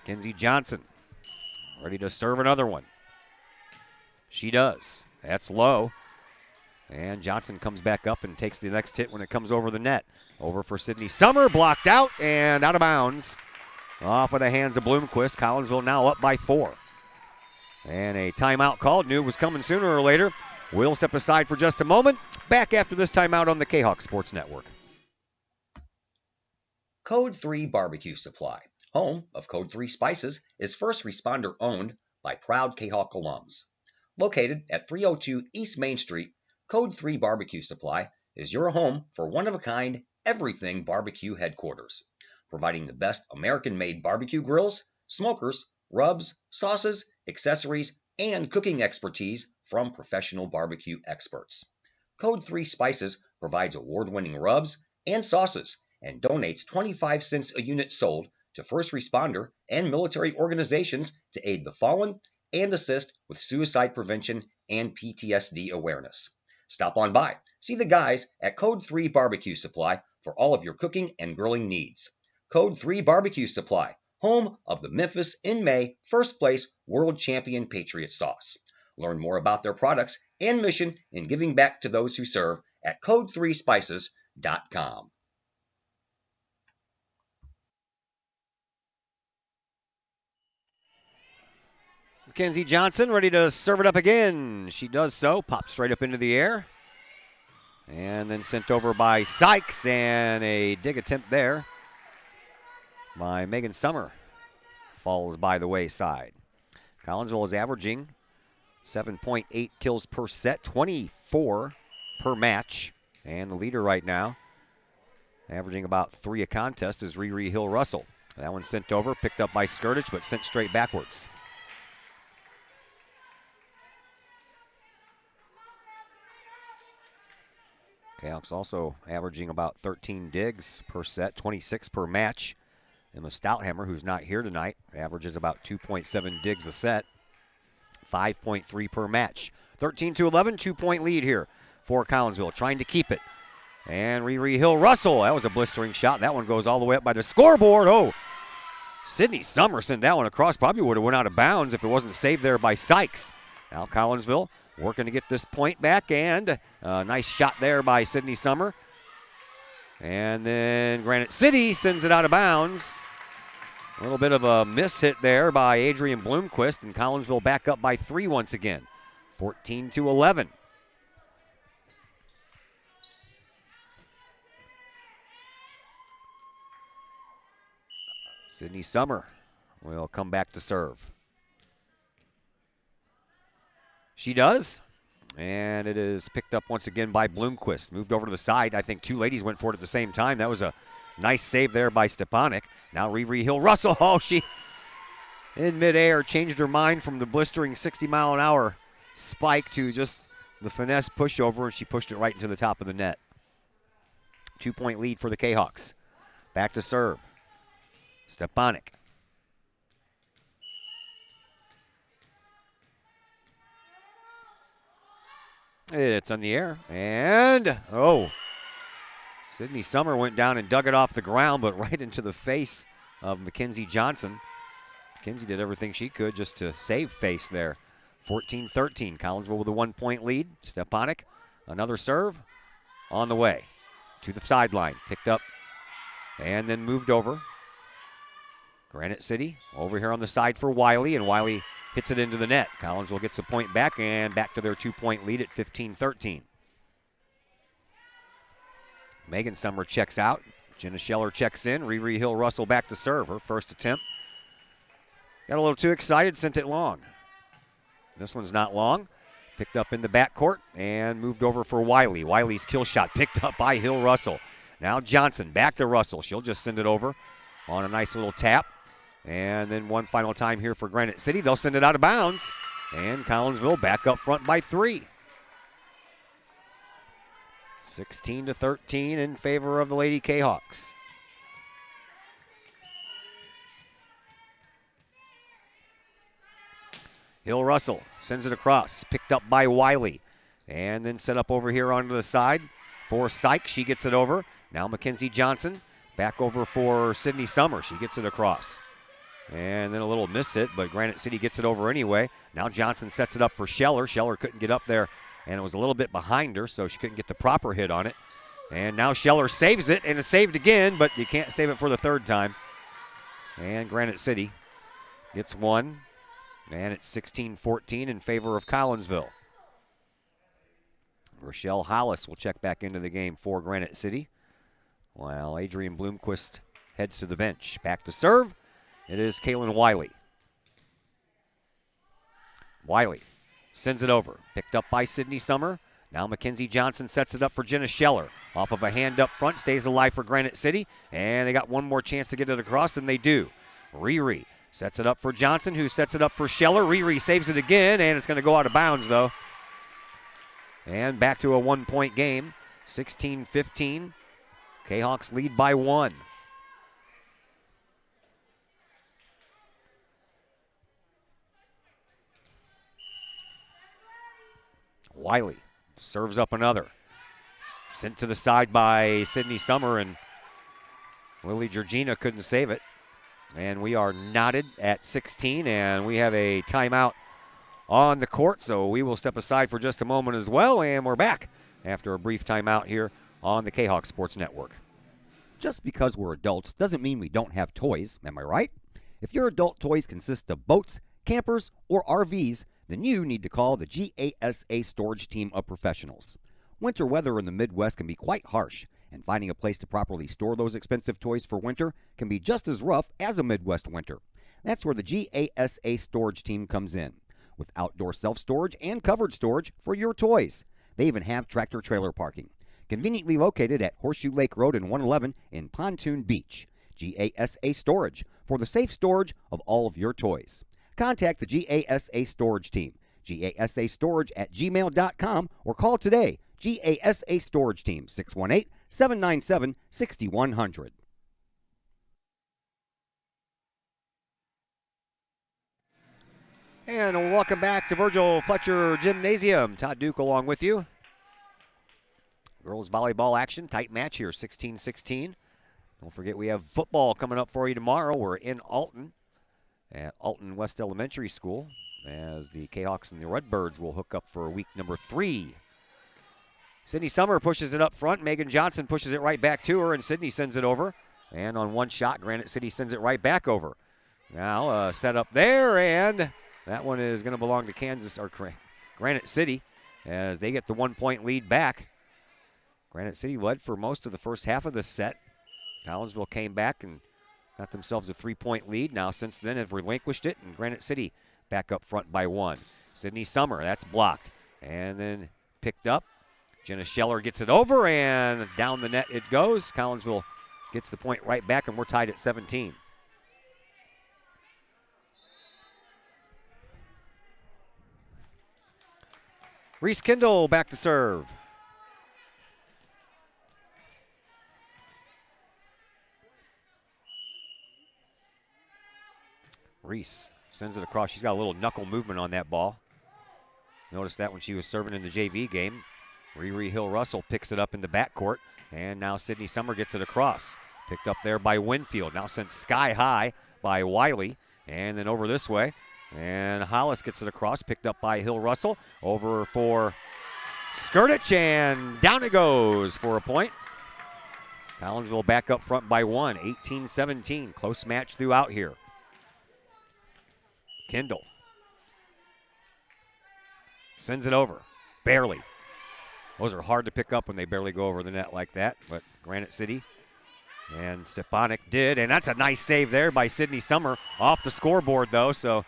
Speaker 5: Mackenzie Johnson ready to serve another one. She does. That's low. And Johnson comes back up and takes the next hit when it comes over the net. Over for Sydney Summer, blocked out and out of bounds. Off of the hands of Bloomquist. Collinsville now up by 4. And a timeout called. Knew it was coming sooner or later. We'll step aside for just a moment. Back after this timeout on the Kahok Sports Network.
Speaker 6: Code 3 Barbecue Supply, home of Code 3 Spices, is first responder owned by proud Kahok alums. Located at 302 East Main Street, Code 3 Barbecue Supply is your home for one-of-a-kind everything barbecue headquarters, providing the best American-made barbecue grills, smokers, rubs, sauces, accessories, and cooking expertise from professional barbecue experts. Code 3 Spices provides award-winning rubs and sauces and donates 25 cents a unit sold to first responder and military organizations to aid the fallen and assist with suicide prevention and PTSD awareness. Stop on by. See the guys at Code 3 Barbecue Supply for all of your cooking and grilling needs. Code 3 Barbecue Supply, home of the Memphis in May first place world champion Patriot sauce. Learn more about their products and mission in giving back to those who serve at code3spices.com.
Speaker 5: Mackenzie Johnson ready to serve it up again. She does so, pops right up into the air. And then sent over by Sykes, and a dig attempt there by Megan Summer falls by the wayside. Collinsville is averaging 7.8 kills per set, 24 per match. And the leader right now, averaging about 3 a contest, is Riri Hill-Russell. That one sent over, picked up by Skirtich, but sent straight backwards. Kahok's also averaging about 13 digs per set, 26 per match. And the Stouthammer, who's not here tonight, averages about 2.7 digs a set, 5.3 per match. 13-11, 2-point lead here for Collinsville, trying to keep it. And Riri Hill-Russell, that was a blistering shot. That one goes all the way up by the scoreboard. Oh, Sydney Summer sent that one across. Probably would have went out of bounds if it wasn't saved there by Sykes. Now Collinsville working to get this point back, and a nice shot there by Sydney Summer. And then Granite City sends it out of bounds. A little bit of a miss hit there by Adrian Bloomquist, and Collinsville back up by 3 once again, 14-11. Sydney Summer will come back to serve. She does, and it is picked up once again by Bloomquist. Moved over to the side. I think 2 ladies went for it at the same time. That was a nice save there by Stepanek. Now Riri Hill-Russell, oh, she in midair changed her mind from the blistering 60-mile-an-hour spike to just the finesse pushover, and she pushed it right into the top of the net. 2-point lead for the Kahawks. Back to serve. Stepanek. It's on the air, and, oh, Sydney Summer went down and dug it off the ground, but right into the face of Mackenzie Johnson. Mackenzie did everything she could just to save face there. 14-13, Collinsville with a 1-point lead. Stepanek, another serve on the way to the sideline. Picked up and then moved over. Granite City over here on the side for Wiley, and Wiley hits it into the net. Collinsville gets a point back, and back to their 2-point lead at 15-13. Megan Summer checks out. Jenna Scheller checks in. Riri Hill-Russell back to serve. Her first attempt. Got a little too excited, sent it long. This one's not long. Picked up in the backcourt and moved over for Wiley. Wiley's kill shot picked up by Hill-Russell. Now Johnson back to Russell. She'll just send it over on a nice little tap. And then one final time here for Granite City. They'll send it out of bounds. And Collinsville back up front by 3. 16-13 in favor of the Lady Kahawks. Hill-Russell sends it across. Picked up by Wiley. And then set up over here onto the side for Sykes. She gets it over. Now Mackenzie Johnson back over for Sydney Summer. She gets it across. And then a little miss hit, but Granite City gets it over anyway. Now Johnson sets it up for Scheller. Scheller couldn't get up there, and it was a little bit behind her, so she couldn't get the proper hit on it. And now Scheller saves it, and it's saved again, but you can't save it for the third time. And Granite City gets one, and it's 16-14 in favor of Collinsville. Rochelle Hollis will check back into the game for Granite City, while Adrian Bloomquist heads to the bench. Back to serve. It is Kaylin Wiley. Wiley sends it over. Picked up by Sydney Summer. Now Mackenzie Johnson sets it up for Jenna Scheller. Off of a hand up front, stays alive for Granite City. And they got one more chance to get it across, and they do. Riri sets it up for Johnson, who sets it up for Scheller. Riri saves it again, and it's going to go out of bounds, though. And back to a one-point game, 16-15. Kahawks lead by one. Wiley serves up another. Sent to the side by Sydney Summer, and Lily Georgina couldn't save it. And we are knotted at 16, and we have a timeout on the court, so we will step aside for just a moment as well, and we're back after a brief timeout here on the Kahawk Sports Network.
Speaker 8: Just because we're adults doesn't mean we don't have toys, am I right? If your adult toys consist of boats, campers, or RVs, then you need to call the GASA storage team of professionals. Winter weather in the Midwest can be quite harsh, and finding a place to properly store those expensive toys for winter can be just as rough as a Midwest winter. That's where the GASA storage team comes in, with outdoor self-storage and covered storage for your toys. They even have tractor-trailer parking, conveniently located at Horseshoe Lake Road and 111 in Pontoon Beach. GASA Storage, for the safe storage of all of your toys. Contact the GASA Storage Team, gasastorage@gmail.com, or call today, GASA Storage Team, 618-797-6100.
Speaker 5: And welcome back to Virgil Fletcher Gymnasium. Todd Duke along with you. Girls volleyball action, tight match here, 16-16. Don't forget we have football coming up for you tomorrow. We're in Alton at Alton West Elementary School as the Kahawks and the Redbirds will hook up for week number 3. Sydney Summer pushes it up front. Megan Johnson pushes it right back to her, and Sydney sends it over. And on one shot, Granite City sends it right back over. Now set up there, and that one is going to belong to Kansas or Granite City as they get the 1-point lead back. Granite City led for most of the first half of this set. Collinsville came back and got themselves a 3-point lead. Now since then have relinquished it, and Granite City back up front by 1. Sydney Summer, that's blocked. And then picked up. Jenna Scheller gets it over, and down the net it goes. Collinsville gets the point right back, and we're tied at 17. Reese Kindle back to serve. Reese sends it across. She's got a little knuckle movement on that ball. Noticed that when she was serving in the JV game. Riri Hill-Russell picks it up in the backcourt, and now Sydney Summer gets it across. Picked up there by Winfield. Now sent sky high by Wiley, and then over this way. And Hollis gets it across, picked up by Hill-Russell. Over for Skirtich, and down it goes for a point. Collinsville back up front by 1, 18-17. Close match throughout here. Kindle sends it over, barely. Those are hard to pick up when they barely go over the net like that, but Granite City and Stepanek did, and that's a nice save there by Sydney Summer off the scoreboard, though, so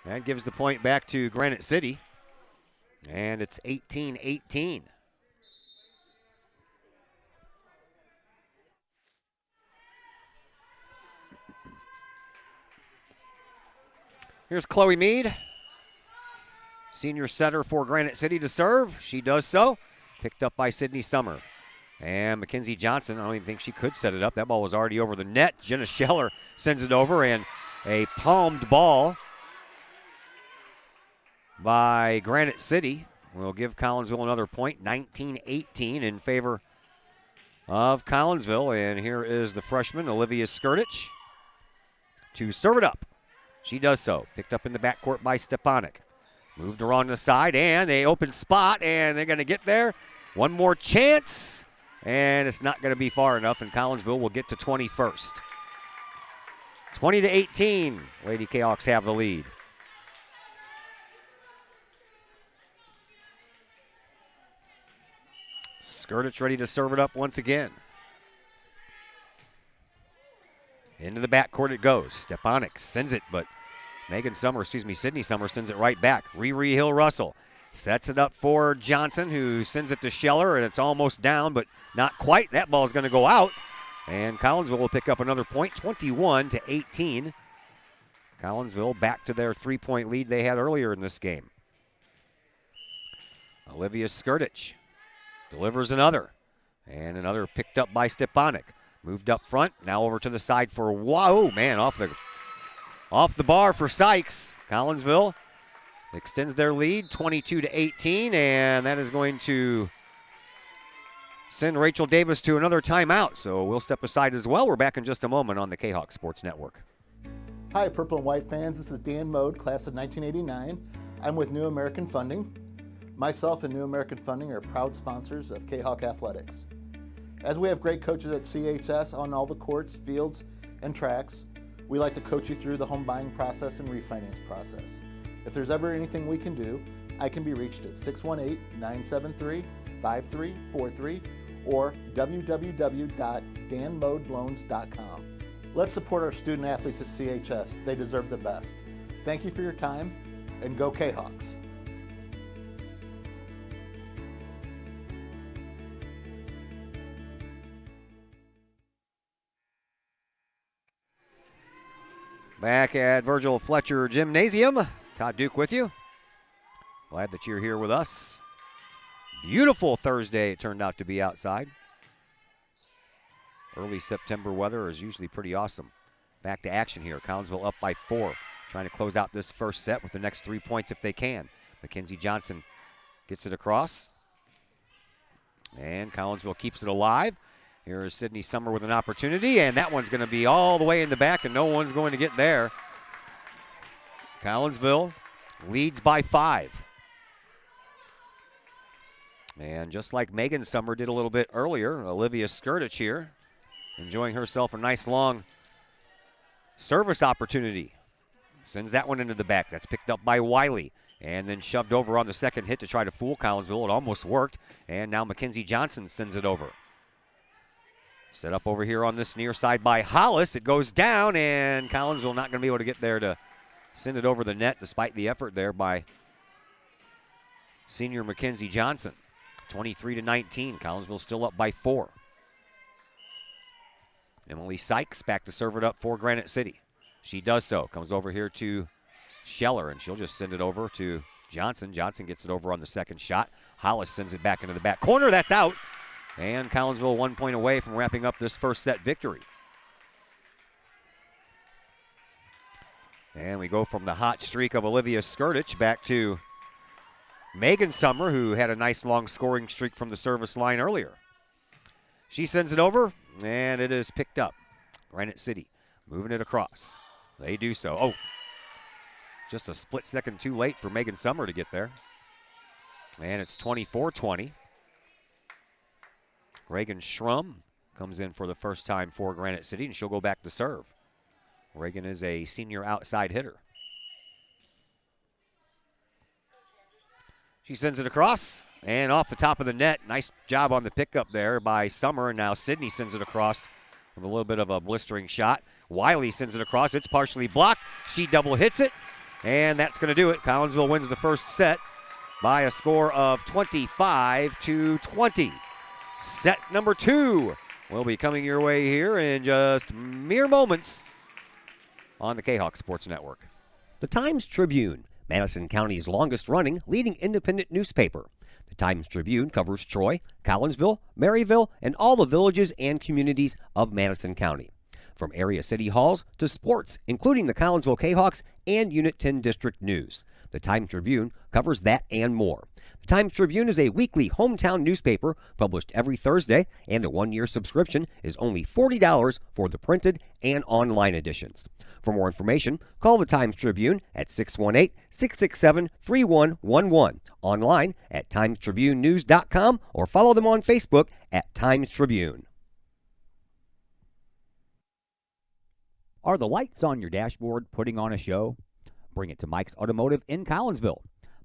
Speaker 5: that gives the point back to Granite City, and it's 18-18. Here's Chloe Mead, senior setter for Granite City to serve. She does so. Picked up by Sydney Summer. And Mackenzie Johnson, I don't even think she could set it up. That ball was already over the net. Jenna Scheller sends it over, and a palmed ball by Granite City will give Collinsville another point, 19-18 in favor of Collinsville. And here is the freshman, Olivia Skirtich. to serve it up. She does so. Picked up in the backcourt by Stepanek. Moved her on the side, and they open spot, and they're going to get there. One more chance, and it's not going to be far enough, and Collinsville will get to 21st. 20-18, Lady Kahawks have the lead. Skirtich ready to serve it up once again. Into the backcourt it goes. Stepanek sends it, but Sydney Summer sends it right back. Riri Hill-Russell sets it up for Johnson, who sends it to Scheller, and it's almost down, but not quite. That ball is going to go out, and Collinsville will pick up another point, 21-18. Collinsville back to their three-point lead they had earlier in this game. Olivia Skirtich delivers another, and another picked up by Stepanek. Moved up front, now over to the side for off the bar for Sykes. Collinsville extends their lead 22-18, and that is going to send Rachel Davis to another timeout. So we'll step aside as well. We're back in just a moment on the Kahawk Sports Network.
Speaker 10: Hi, Purple and White fans. This is Dan Mode, class of 1989. I'm with New American Funding. Myself and New American Funding are proud sponsors of Kahawk Athletics. As we have great coaches at CHS on all the courts, fields, and tracks, we like to coach you through the home buying process and refinance process. If there's ever anything we can do, I can be reached at 618-973-5343 or www.danmodeloans.com. Let's support our student athletes at CHS. They deserve the best. Thank you for your time, and go Kahawks.
Speaker 5: Back at Virgil Fletcher Gymnasium, Todd Duke with you. Glad that you're here with us. Beautiful Thursday it turned out to be outside. Early September weather is usually pretty awesome. Back to action here. Collinsville up by 4. Trying to close out this first set with the next 3 points if they can. Mackenzie Johnson gets it across. And Collinsville keeps it alive. Here is Sydney Summer with an opportunity, and that one's going to be all the way in the back, and no one's going to get there. Collinsville leads by 5. And just like Megan Summer did a little bit earlier, Olivia Skirtich here, enjoying herself a nice long service opportunity. Sends that one into the back. That's picked up by Wiley, and then shoved over on the second hit to try to fool Collinsville. It almost worked, and now Mackenzie Johnson sends it over. Set up over here on this near side by Hollis. It goes down, and Collinsville not going to be able to get there to send it over the net despite the effort there by senior Mackenzie Johnson. 23-19. Collinsville still up by 4. Emily Sykes back to serve it up for Granite City. She does so. Comes over here to Scheller, and she'll just send it over to Johnson. Johnson gets it over on the second shot. Hollis sends it back into the back corner. That's out. And Collinsville 1 point away from wrapping up this first set victory. And we go from the hot streak of Olivia Skirtich back to Megan Summer, who had a nice long scoring streak from the service line earlier. She sends it over, and it is picked up. Granite City moving it across. They do so. Oh, just a split second too late for Megan Summer to get there. And it's 24-20. Reagan Schrum comes in for the first time for Granite City, and she'll go back to serve. Reagan is a senior outside hitter. She sends it across, and off the top of the net. Nice job on the pickup there by Summer, and now Sydney sends it across with a little bit of a blistering shot. Wiley sends it across. It's partially blocked. She double hits it, and that's going to do it. Collinsville wins the first set by a score of 25-20. Set number 2 will be coming your way here in just mere moments on the Kahawk Sports Network.
Speaker 8: The Times-Tribune, Madison County's longest-running leading independent newspaper. The Times-Tribune covers Troy, Collinsville, Maryville, and all the villages and communities of Madison County. From area city halls to sports, including the Collinsville Kahawks and Unit 10 District News. The Times-Tribune covers that and more. The Times Tribune is a weekly hometown newspaper published every Thursday, and a one-year subscription is only $40 for the printed and online editions. For more information, call the Times Tribune at 618-667-3111, online at timestribunenews.com, or follow them on Facebook at Times Tribune. Are the lights on your dashboard putting on a show? Bring it to Mike's Automotive in Collinsville.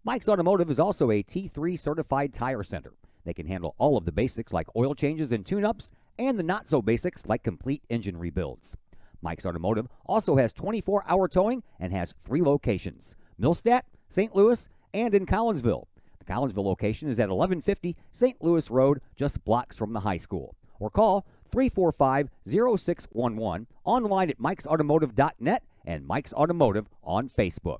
Speaker 8: Mike's Automotive is also a T3 certified tire center. They can handle all of the basics like oil changes and tune-ups, and the not-so-basics like complete engine rebuilds. Mike's Automotive also has 24-hour towing and has 3 locations: Millstadt, St. Louis, and in Collinsville. The Collinsville location is at 1150 St. Louis Road, just blocks from the high school. Or call 345-0611, online at mikesautomotive.net and Mike's Automotive on Facebook.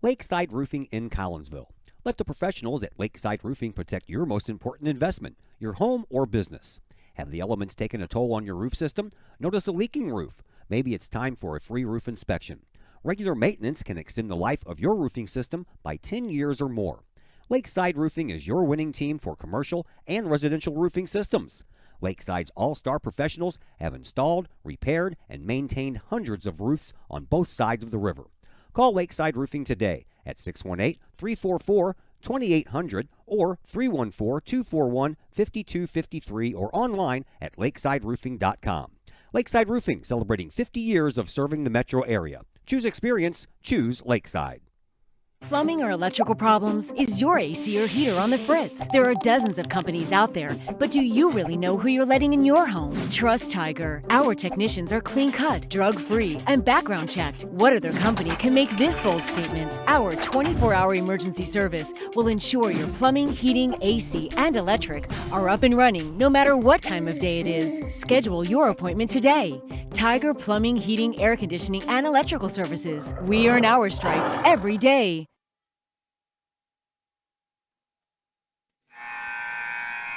Speaker 8: Lakeside Roofing in Collinsville. Let the professionals at Lakeside Roofing protect your most important investment, your home or business. Have the elements taken a toll on your roof system? Notice a leaking roof? Maybe it's time for a free roof inspection. Regular maintenance can extend the life of your roofing system by 10 years or more. Lakeside Roofing is your winning team for commercial and residential roofing systems. Lakeside's all-star professionals have installed, repaired, and maintained hundreds of roofs on both sides of the river. Call Lakeside Roofing today at 618-344-2800 or 314-241-5253 or online at lakesideroofing.com. Lakeside Roofing, celebrating 50 years of serving the metro area. Choose experience. Choose Lakeside.
Speaker 11: Plumbing or electrical problems? Is your AC or heater on the fritz? There are dozens of companies out there, but do you really know who you're letting in your home? Trust Tiger. Our technicians are clean-cut, drug-free, and background-checked. What other company can make this bold statement? Our 24-hour emergency service will ensure your plumbing, heating, AC, and electric are up and running no matter what time of day it is. Schedule your appointment today. Tiger Plumbing, Heating, Air Conditioning, and Electrical Services. We earn our stripes every day.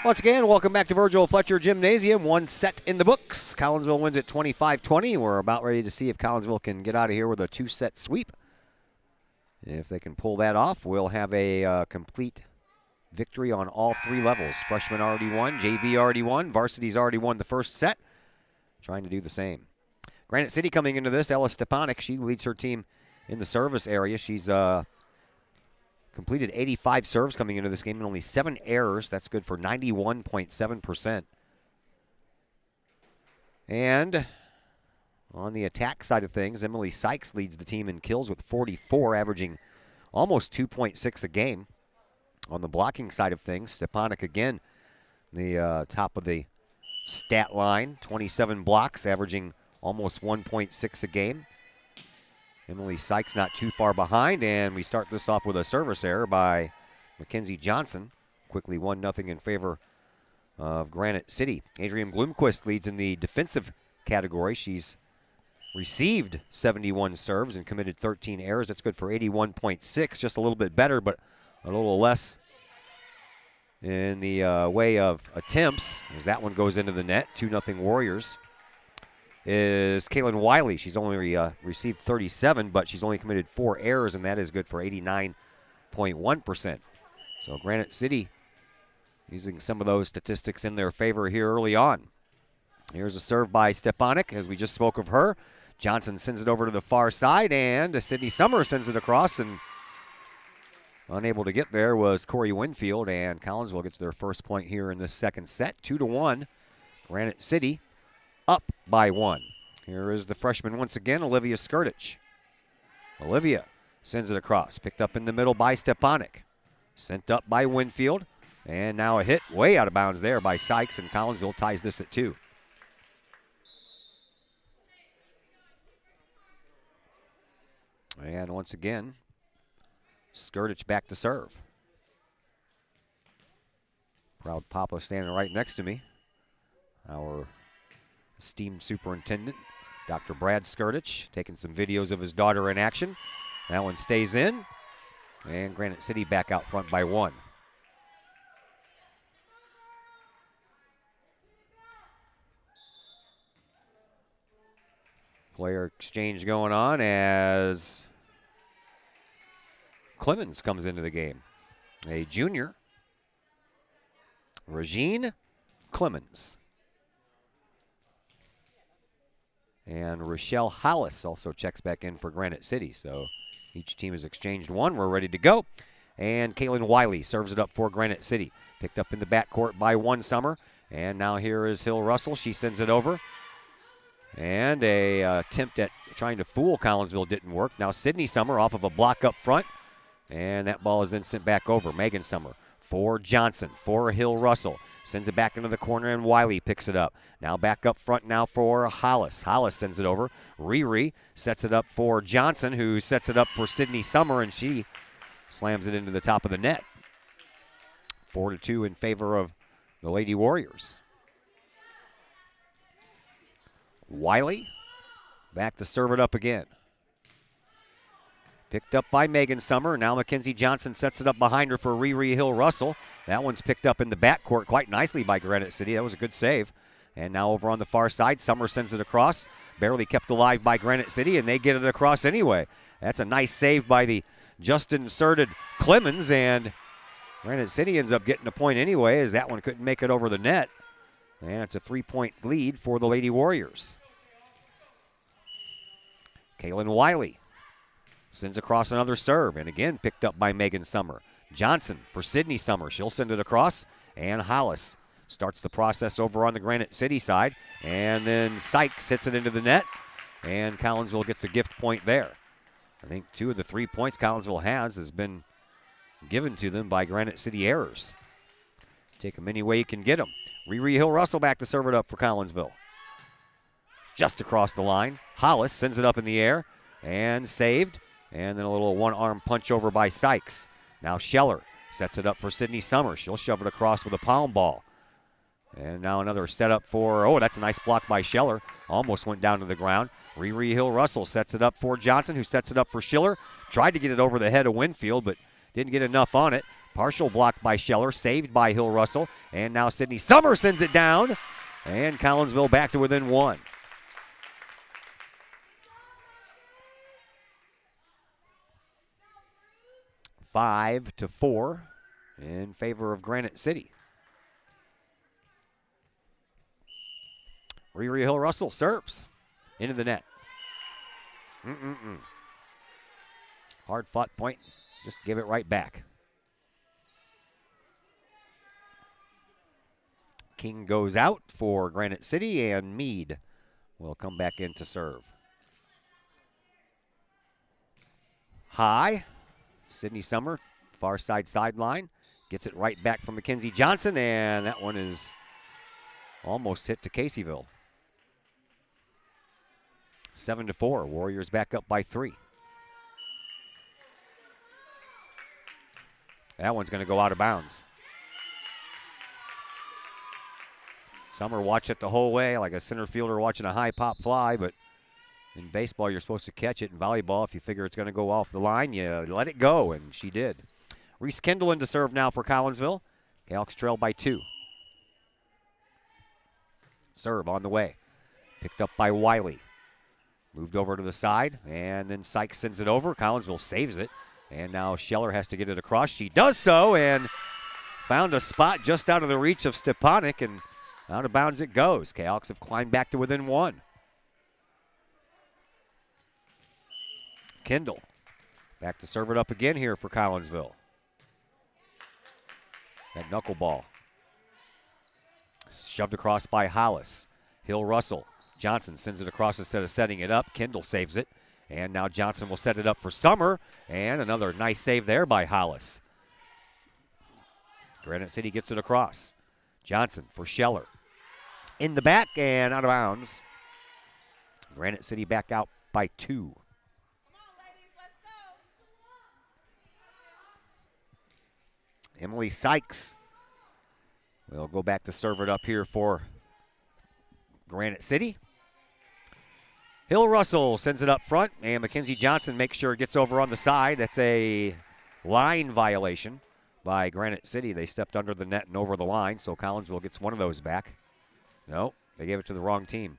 Speaker 5: Once again, welcome back to Virgil Fletcher Gymnasium. One set in the books. Collinsville wins at 25-20. We're about ready to see if Collinsville can get out of here with a 2-set sweep. If they can pull that off, we'll have a complete victory on all 3 levels. Freshmen already won, JV already won, varsity's already won the first set. Trying to do the same. Granite City coming into this, Ella Stepanek, she leads her team in the service area. She's completed 85 serves coming into this game and only 7 errors. That's good for 91.7%. And on the attack side of things, Emily Sykes leads the team in kills with 44, averaging almost 2.6 a game. On the blocking side of things, Stepanek again, the top of the stat line, 27 blocks, averaging almost 1.6 a game. Emily Sykes not too far behind, and we start this off with a service error by Mackenzie Johnson. Quickly 1-0 in favor of Granite City. Adrienne Bloomquist leads in the defensive category. She's received 71 serves and committed 13 errors. That's good for 81.6, just a little bit better, but a little less in the way of attempts, as that one goes into the net. 2-0 Warriors. Is Kaylin Wiley. She's only received 37, but she's only committed 4 errors, and that is good for 89.1%. So Granite City using some of those statistics in their favor here early on. Here's a serve by Stepanek, as we just spoke of her. Johnson sends it over to the far side, and Sydney Summers sends it across, and unable to get there was Corey Winfield, and Collinsville gets their first point here in this second set. 2-1. Granite City up by 1. Here is the freshman once again, Olivia Skirtich. Olivia sends it across, picked up in the middle by Stepanek. Sent up by Winfield, and now a hit way out of bounds there by Sykes, and Collinsville ties this at 2. And once again, Skirtich back to serve. Proud Papa standing right next to me. Our esteemed superintendent, Dr. Brad Skirtich, taking some videos of his daughter in action. That one stays in. And Granite City back out front by 1. Player exchange going on as Clemens comes into the game. A junior, Regine Clemens. And Rochelle Hollis also checks back in for Granite City. So each team has exchanged one. We're ready to go. And Kaylin Wiley serves it up for Granite City. Picked up in the backcourt by One Summer. And now here is Hill Russell. She sends it over. And a attempt at trying to fool Collinsville didn't work. Now Sydney Summer off of a block up front. And that ball is then sent back over. Megan Summer for Johnson, for Hill Russell. Sends it back into the corner, and Wiley picks it up. Now back up front now for Hollis. Hollis sends it over. Riri sets it up for Johnson, who sets it up for Sydney Summer, and she slams it into the top of the net. 4-2 in favor of the Lady Warriors. Wiley back to serve it up again. Picked up by Megan Summer. Now Mackenzie Johnson sets it up behind her for Riri Hill Russell. That one's picked up in the backcourt quite nicely by Granite City. That was a good save. And now over on the far side, Summer sends it across. Barely kept alive by Granite City, and they get it across anyway. That's a nice save by the just inserted Clemens, and Granite City ends up getting a point anyway, as that one couldn't make it over the net. And it's a 3-point lead for the Lady Warriors. Kaylin Wiley sends across another serve, and again picked up by Megan Summer. Johnson for Sydney Summer. She'll send it across, and Hollis starts the process over on the Granite City side, and then Sykes hits it into the net, and Collinsville gets a gift point there. I think 2 of the 3 points Collinsville has been given to them by Granite City errors. Take them any way you can get them. Riri Hill Russell back to serve it up for Collinsville. Just across the line. Hollis sends it up in the air and saved. And then a little one-arm punch over by Sykes. Now Scheller sets it up for Sydney Summer. She'll shove it across with a pound ball. And now another setup for, oh, that's a nice block by Scheller. Almost went down to the ground. Riri Hill Russell sets it up for Johnson, who sets it up for Schiller. Tried to get it over the head of Winfield, but didn't get enough on it. Partial block by Scheller, saved by Hill Russell. And now Sydney Summer sends it down. And Collinsville back to within 1. Five to 4 in favor of Granite City. Riri Hill Russell serves into the net. Hard fought point. Just give it right back. King goes out for Granite City, and Meade will come back in to serve. High. Sydney Summer, far side sideline. Gets it right back from Mackenzie Johnson, and that one is almost hit to Caseyville. 7-4. Warriors back up by 3. That one's going to go out of bounds. Summer watched it the whole way like a center fielder watching a high pop fly, but in baseball, you're supposed to catch it. In volleyball, if you figure it's going to go off the line, you let it go, and she did. Reese Kindleman to serve now for Collinsville. Kahawks trail by 2. Serve on the way. Picked up by Wiley. Moved over to the side, and then Sykes sends it over. Collinsville saves it, and now Scheller has to get it across. She does so, and found a spot just out of the reach of Stepanek, and out of bounds it goes. Kahawks have climbed back to within 1. Kendall back to serve it up again here for Collinsville. That knuckleball. Shoved across by Hollis. Hill Russell. Johnson sends it across instead of setting it up. Kendall saves it. And now Johnson will set it up for Summer. And another nice save there by Hollis. Granite City gets it across. Johnson for Scheller. In the back and out of bounds. Granite City back out by 2. Emily Sykes will go back to serve it up here for Granite City. Hill Russell sends it up front, and Mackenzie Johnson makes sure it gets over on the side. That's a line violation by Granite City. They stepped under the net and over the line, so Collinsville gets one of those back. No, they gave it to the wrong team.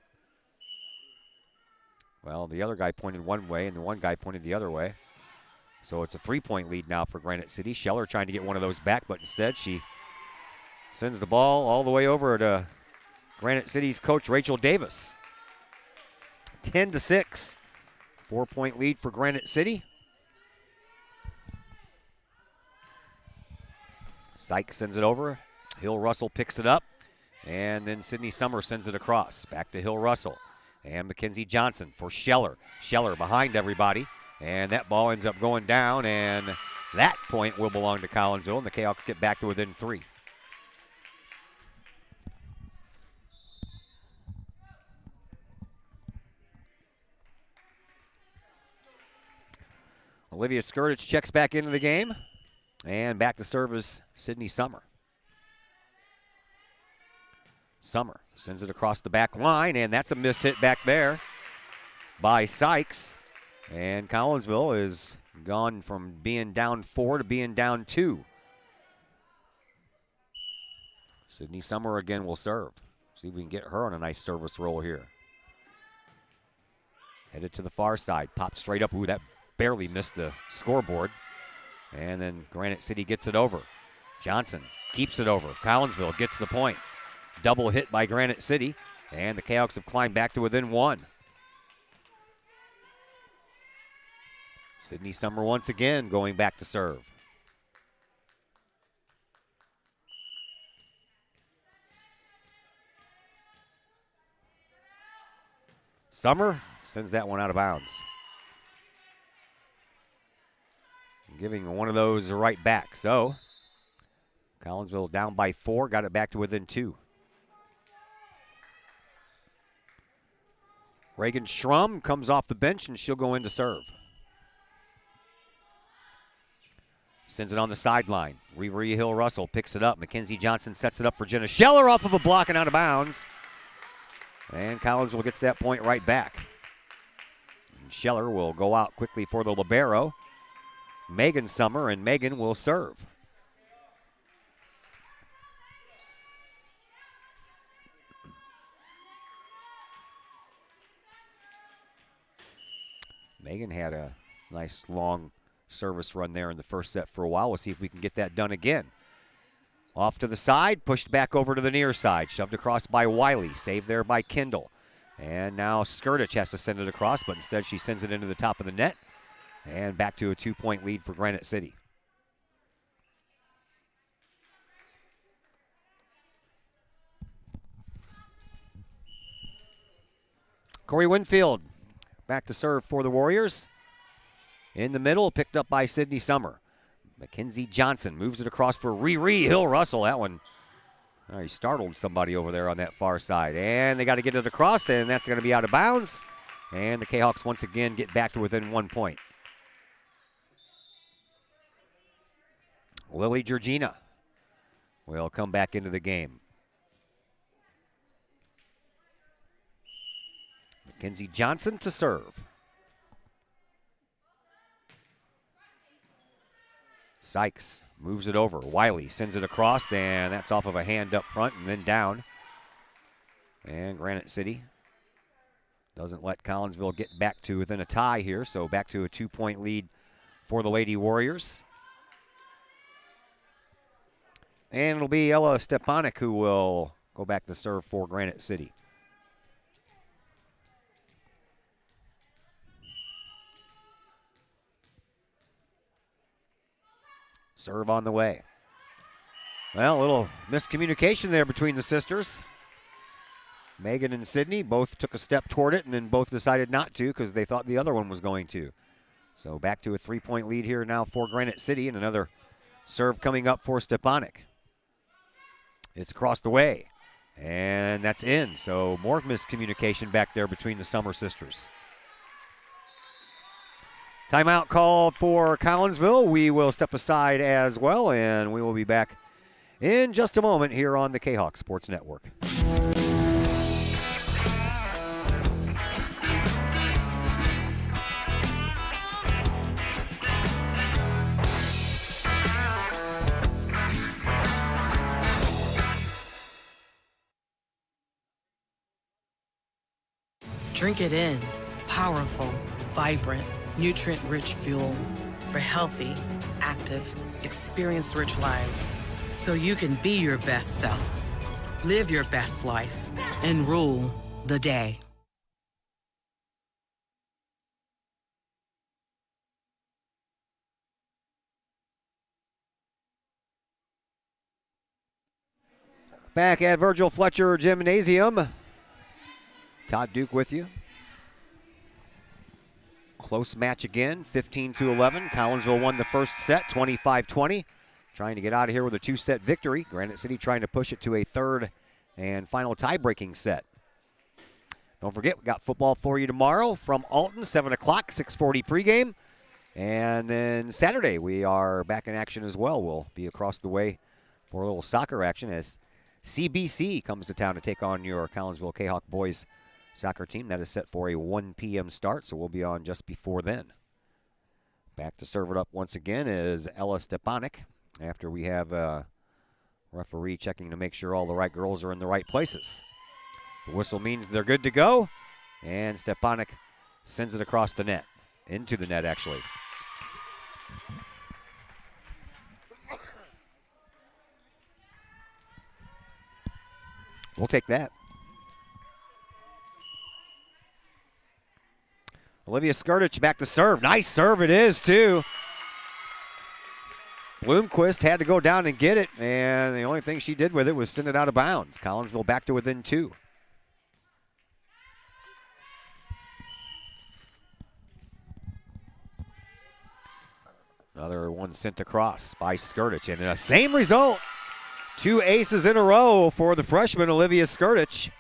Speaker 5: Well, the other guy pointed one way, and the one guy pointed the other way. So it's a 3-point lead now for Granite City. Scheller trying to get one of those back, but instead she sends the ball all the way over to Granite City's coach, Rachel Davis. 10-6. 4-point lead for Granite City. Sykes sends it over. Hill Russell picks it up. And then Sydney Summer sends it across. Back to Hill Russell. And Mackenzie Johnson for Scheller. Scheller behind everybody. And that ball ends up going down. And that point will belong to Collinsville. And the Kahawks get back to within 3. Olivia Skurdich checks back into the game. And back to serve is Sydney Summer. Summer sends it across the back line, and that's a miss hit back there by Sykes. And Collinsville is gone from being down 4 to being down 2. Sydney Summer again will serve. See if we can get her on a nice service roll here. Headed to the far side, popped straight up. Ooh, that barely missed the scoreboard. And then Granite City gets it over. Johnson keeps it over. Collinsville gets the point. Double hit by Granite City, and the Kahawks have climbed back to within 1. Sydney Summer once again going back to serve. Summer sends that one out of bounds. Giving one of those right back. So Collinsville down by 4, got it back to within 2. Reagan Schrum comes off the bench and she'll go in to serve. Sends it on the sideline. Riri Hill Russell picks it up. Mackenzie Johnson sets it up for Jenna Scheller off of a block and out of bounds. And Collinsville gets that point right back. And Scheller will go out quickly for the libero. Megan Summer, and Megan will serve. Megan had a nice long service run there in the first set for a while. We'll see if we can get that done again. Off to the side, pushed back over to the near side, shoved across by Wiley, saved there by Kendall. And now Skurdich has to send it across, but instead she sends it into the top of the net. And back to a 2-point lead for Granite City. Corey Winfield back to serve for the Warriors. In the middle, picked up by Sydney Summer. Mackenzie Johnson moves it across for Riri Hill Russell. That one, he startled somebody over there on that far side. And they got to get it across, and that's going to be out of bounds. And the Kahawks once again get back to within 1 point. Lily Georgina will come back into the game. Mackenzie Johnson to serve. Sykes moves it over. Wiley sends it across, and that's off of a hand up front and then down. And Granite City doesn't let Collinsville get back to within a tie here, so back to a 2-point lead for the Lady Warriors. And it'll be Ella Stepanek who will go back to serve for Granite City. Serve on the way. Well, a little miscommunication there between the sisters. Megan and Sydney both took a step toward it and then both decided not to because they thought the other one was going to. So back to a 3-point lead here now for Granite City, and another serve coming up for Stepanek. It's across the way, and that's in. So more miscommunication back there between the Summer sisters. Timeout call for Collinsville. We will step aside as well, and we will be back in just a moment here on the Kahok Sports Network.
Speaker 12: Drink it in. Powerful, vibrant, nutrient-rich fuel. for healthy, active, experience-rich lives. So you can be your best self, live your best life, and rule the day.
Speaker 5: Back at Virgil Fletcher Gymnasium. Todd Duke with you. Close match again, 15-11. Collinsville won the first set, 25-20. Trying to get out of here with a two-set victory. Granite City trying to push it to a third and final tie-breaking set. Don't forget, we got football for you tomorrow from Alton, 7 o'clock, 6:40 pregame. And then Saturday, we are back in action as well. We'll be across the way for a little soccer action as CBC comes to town to take on your Collinsville Kahok boys soccer team. That is set for a 1 p.m. start, so we'll be on just before then. Back to serve it up once again is Ella Stepanek after we have a referee checking to make sure all the right girls are in the right places. The whistle means they're good to go, and Stepanek sends it across the net, into the net actually. We'll take that. Olivia Skirtich back to serve. Nice serve it is, too. Bloomquist had to go down and get it, and the only thing she did with it was send it out of bounds. Collinsville back to within 2. Another one sent across by Skirtich, and the same result. 2 aces in a row for the freshman, Olivia Skirtich.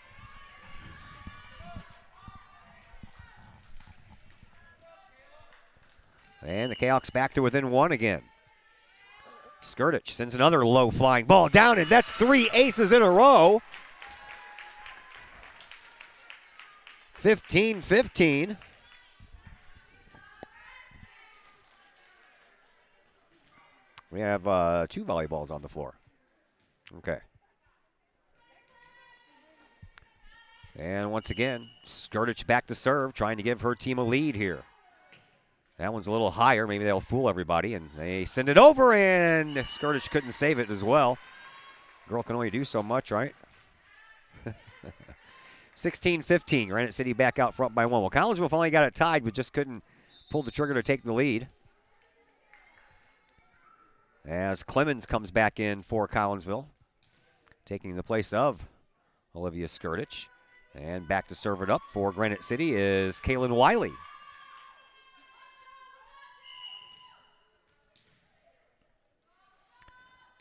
Speaker 5: And the Kahawks back to within 1 again. Skirtich sends another low-flying ball down, and that's 3 aces in a row. 15-15. We have 2 volleyballs on the floor. Okay. And once again, Skirtich back to serve, trying to give her team a lead here. That one's a little higher. Maybe they'll fool everybody, and they send it over, and Skirtich couldn't save it as well. Girl can only do so much, right? 16-15, Granite City back out front by 1. Well, Collinsville finally got it tied, but just couldn't pull the trigger to take the lead. As Clemens comes back in for Collinsville, taking the place of Olivia Skirtich. And back to serve it up for Granite City is Kaylin Wiley.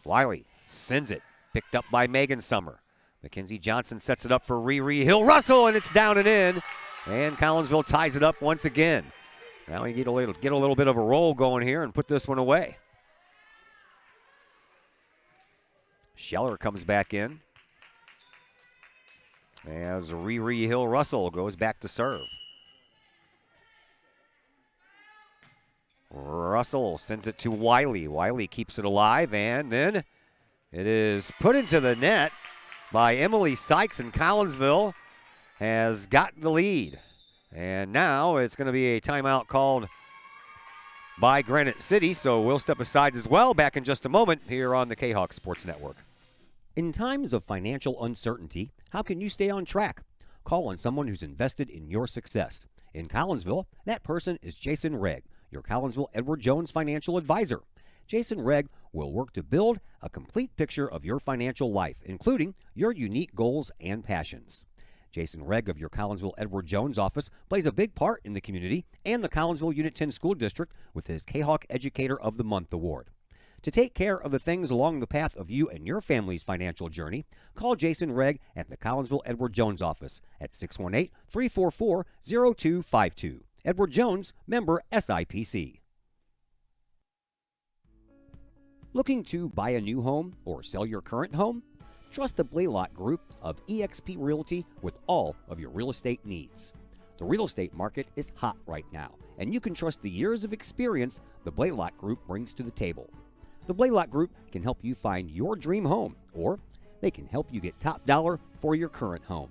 Speaker 5: Wiley sends it, picked up by Megan Summer. Mackenzie Johnson sets it up for Riri Hill-Russell, and it's down and in. And Collinsville ties it up once again. Now we get a little bit of a roll going here and put this one away. Scheller comes back in as Riri Hill-Russell goes back to serve. Russell sends it to Wiley. Wiley keeps it alive, and then it is put into the net by Emily Sykes, and Collinsville has got the lead. And now it's going to be a timeout called by Granite City, so we'll step aside as well. Back in just a moment here on the Kahawk Sports Network.
Speaker 8: In times of financial uncertainty, how can you stay on track? Call on someone who's invested in your success. In Collinsville, that person is Jason Regg, your Collinsville Edward Jones financial advisor. Jason Regg will work to build a complete picture of your financial life, including your unique goals and passions. Jason Regg of your Collinsville Edward Jones office plays a big part in the community and the Collinsville Unit 10 School District with his Kahawk Educator of the Month award. To take care of the things along the path of you and your family's financial journey, call Jason Regg at the Collinsville Edward Jones office at 618-344-0252. Edward Jones, member SIPC. Looking to buy a new home or sell your current home? Trust the Blaylock Group of eXp Realty with all of your real estate needs. The real estate market is hot right now, and you can trust the years of experience the Blaylock Group brings to the table. The Blaylock Group can help you find your dream home, or they can help you get top dollar for your current home.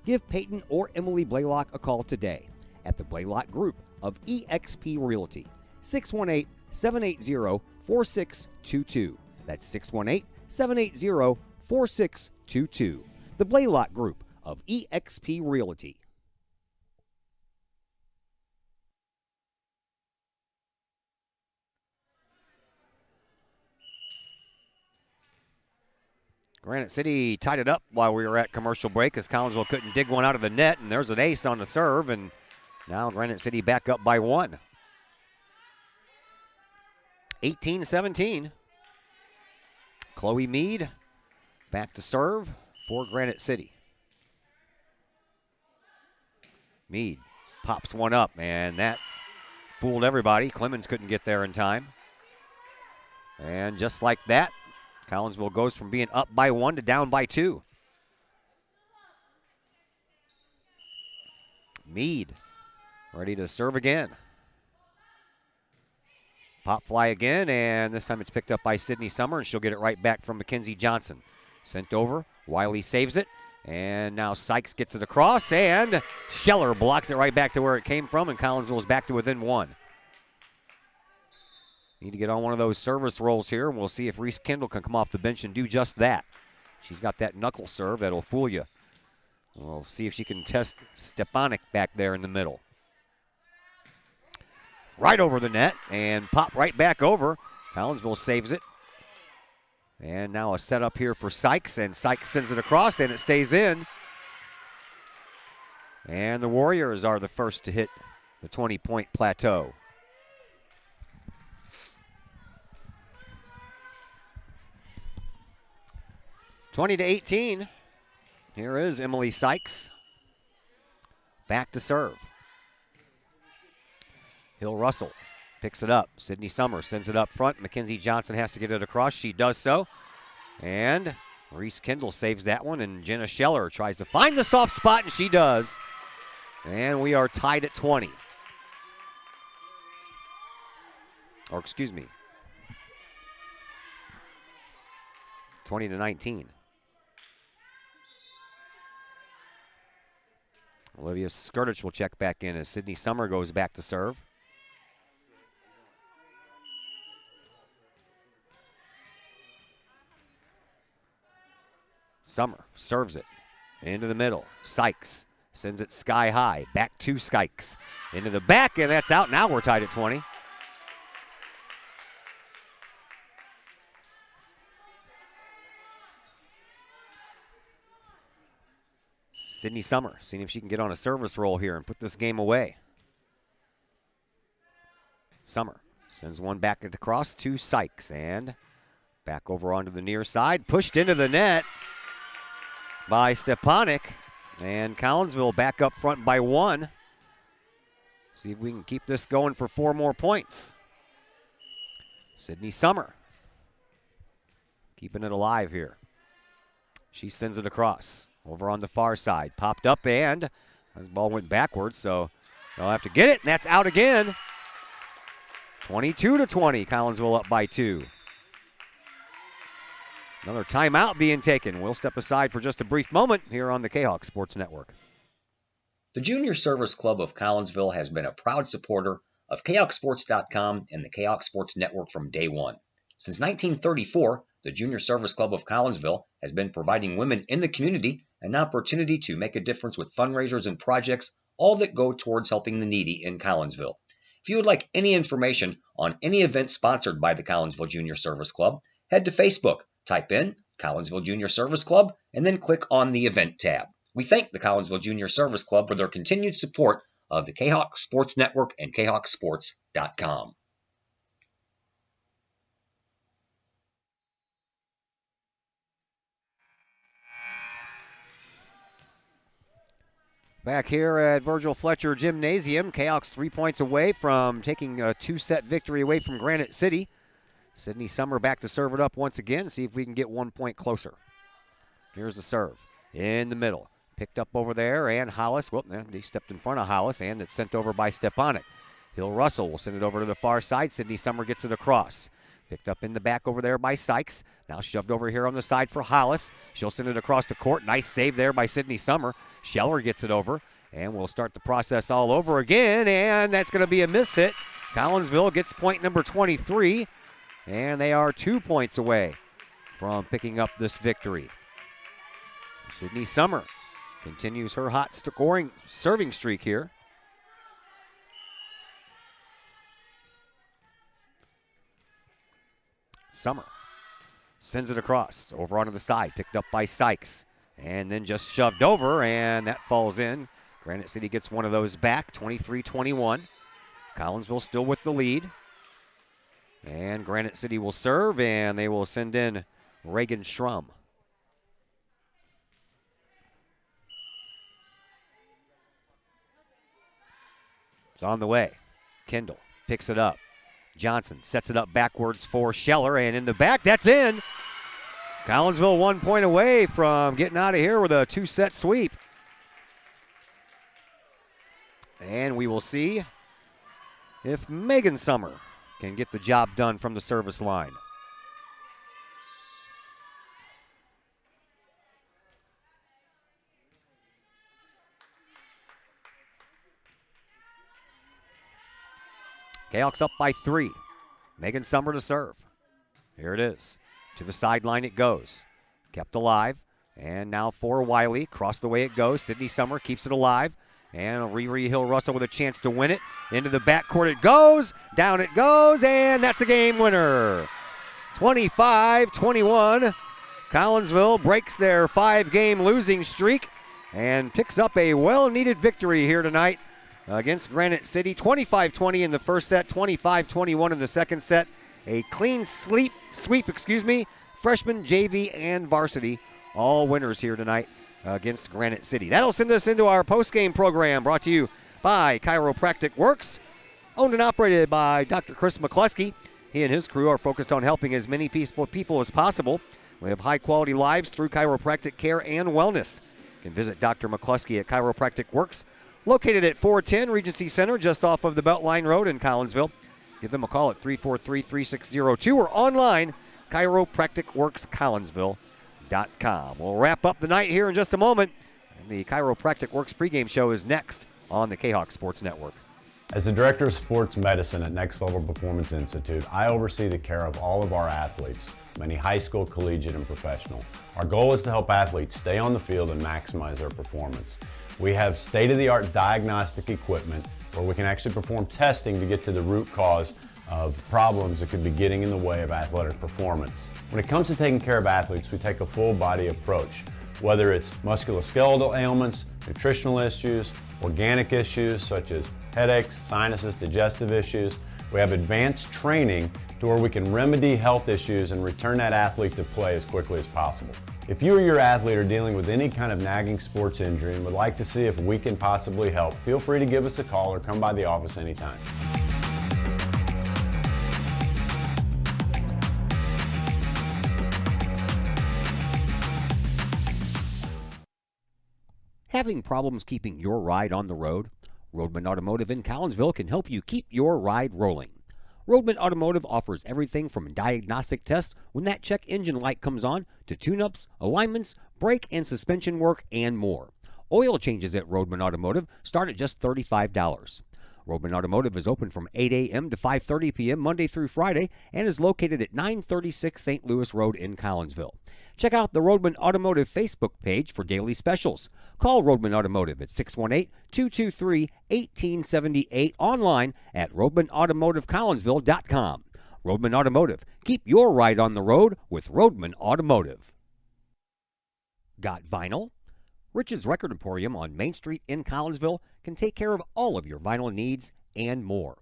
Speaker 8: Give Peyton or Emily Blaylock a call today at the Blaylock Group of eXp Realty, 618-681-8255. 618-780-4622. That's 618-780-4622. The Blaylock Group of eXp Realty.
Speaker 5: Granite City tied it up while we were at commercial break as Collinsville couldn't dig one out of the net, and there's an ace on the serve, and now Granite City back up by 1. 18-17. Chloe Mead back to serve for Granite City. Mead pops one up, and that fooled everybody. Clemens couldn't get there in time. And just like that, Collinsville goes from being up by 1 to down by 2. Mead ready to serve again. Pop fly again, and this time it's picked up by Sydney Summer, and she'll get it right back from Mackenzie Johnson. Sent over, Wiley saves it, and now Sykes gets it across, and Scheller blocks it right back to where it came from, and Collinsville is back to within 1. Need to get on one of those service rolls here, and we'll see if Reese Kendall can come off the bench and do just that. She's got that knuckle serve that'll fool you. We'll see if she can test Stepanek back there in the middle. Right over the net and pop right back over. Collinsville saves it. And now a setup here for Sykes, and Sykes sends it across, and it stays in. And the Warriors are the first to hit the 20-point plateau. 20-18. Here is Emily Sykes. Back to serve. Hill Russell picks it up. Sydney Summer sends it up front. Mackenzie Johnson has to get it across. She does so. And Reese Kendall saves that one. And Jenna Scheller tries to find the soft spot, and she does. And we are tied at 20. Or excuse me. 20-19. Olivia Skirtich will check back in as Sydney Summer goes back to serve. Summer serves it into the middle. Sykes sends it sky high. Back to Sykes. Into the back, and that's out. Now we're tied at 20. Sydney Summer, seeing if she can get on a service roll here and put this game away. Summer sends one back at the cross to Sykes, and back over onto the near side. Pushed into the net by Stepanek, and Collinsville back up front by 1. See if we can keep this going for 4 more points. Sydney Summer keeping it alive here. She sends it across. Over on the far side. Popped up, and the ball went backwards, so they'll have to get it, and that's out again. 22-20, Collinsville up by 2. Another timeout being taken. We'll step aside for just a brief moment here on the Kahok Sports Network.
Speaker 6: The Junior Service Club of Collinsville has been a proud supporter of KahokSports.com and the Kahok Sports Network from day one. Since 1934, the Junior Service Club of Collinsville has been providing women in the community an opportunity to make a difference with fundraisers and projects, all that go towards helping the needy in Collinsville. If you would like any information on any event sponsored by the Collinsville Junior Service Club, head to Facebook, type in Collinsville Junior Service Club, and then click on the event tab. We thank the Collinsville Junior Service Club for their continued support of the Kahok Sports Network and KahokSports.com.
Speaker 5: Back here at Virgil Fletcher Gymnasium, Kahok's 3 points away from taking a 2-set victory away from Granite City. Sydney Summer back to serve it up once again, see if we can get 1 point closer. Here's the serve in the middle. Picked up over there, and Hollis, well, they stepped in front of Hollis, and it's sent over by Stepanek. Hill Russell will send it over to the far side. Sydney Summer gets it across. Picked up in the back over there by Sykes. Now shoved over here on the side for Hollis. She'll send it across the court. Nice save there by Sydney Summer. Scheller gets it over, and we'll start the process all over again, and that's going to be a miss hit. Collinsville gets point number 23, and they are 2 points away from picking up this victory. Sydney Summer continues her hot serving streak here. Summer sends it across, over onto the side, picked up by Sykes, and then just shoved over, and that falls in. Granite City gets one of those back, 23-21. Collinsville still with the lead. And Granite City will serve, and they will send in Reagan Schrum. It's on the way. Kendall picks it up. Johnson sets it up backwards for Scheller, and in the back, that's in. Collinsville 1 point away from getting out of here with a 2-set sweep. And we will see if Megan Summer can get the job done from the service line. Kahok's up by 3. Megan Summer to serve. Here it is. To the sideline it goes. Kept alive. And now for Wiley. Across the way it goes. Sydney Summer keeps it alive. And Riri Hill-Russell with a chance to win it. Into the backcourt it goes. Down it goes. And that's a game winner. 25-21. Collinsville breaks their 5-game losing streak and picks up a well-needed victory here tonight against Granite City. 25-20 in the first set, 25-21 in the second set. A clean sweep, freshman, JV, and varsity, all winners here tonight against Granite City. That'll send us into our post-game program brought to you by Chiropractic Works, owned and operated by Dr. Chris McCluskey. He and his crew are focused on helping as many people as possible live high-quality lives through chiropractic care and wellness. You can visit Dr. McCluskey at Chiropractic Works, located at 410 Regency Center, just off of the Beltline Road in Collinsville. Give them a call at 343-3602 or online, chiropracticworkscollinsville.com. We'll wrap up the night here in just a moment, and the Chiropractic Works pregame show is next on the Kahok Sports Network.
Speaker 13: As the Director of Sports Medicine at Next Level Performance Institute, I oversee the care of all of our athletes, many high school, collegiate, and professional. Our goal is to help athletes stay on the field and maximize their performance. We have state-of-the-art diagnostic equipment where we can actually perform testing to get to the root cause of problems that could be getting in the way of athletic performance. When it comes to taking care of athletes, we take a full-body approach, whether it's musculoskeletal ailments, nutritional issues, organic issues such as headaches, sinuses, digestive issues. We have advanced training to where we can remedy health issues and return that athlete to play as quickly as possible. If you or your athlete are dealing with any kind of nagging sports injury and would like to see if we can possibly help, feel free to give us a call or come by the office anytime.
Speaker 8: Having problems keeping your ride on the road? Roadman Automotive in Collinsville can help you keep your ride rolling. Roadman Automotive offers everything from diagnostic tests when that check engine light comes on to tune-ups, alignments, brake and suspension work, and more. Oil changes at Roadman Automotive start at just $35. Roadman Automotive is open from 8 a.m. to 5:30 p.m. Monday through Friday and is located at 936 St. Louis Road in Collinsville. Check out the Roadman Automotive Facebook page for daily specials. Call Roadman Automotive at 618-223-1878, online at roadmanautomotivecollinsville.com. Roadman Automotive. Keep your ride on the road with Roadman Automotive. Got vinyl? Rich's Record Emporium on Main Street in Collinsville can take care of all of your vinyl needs and more.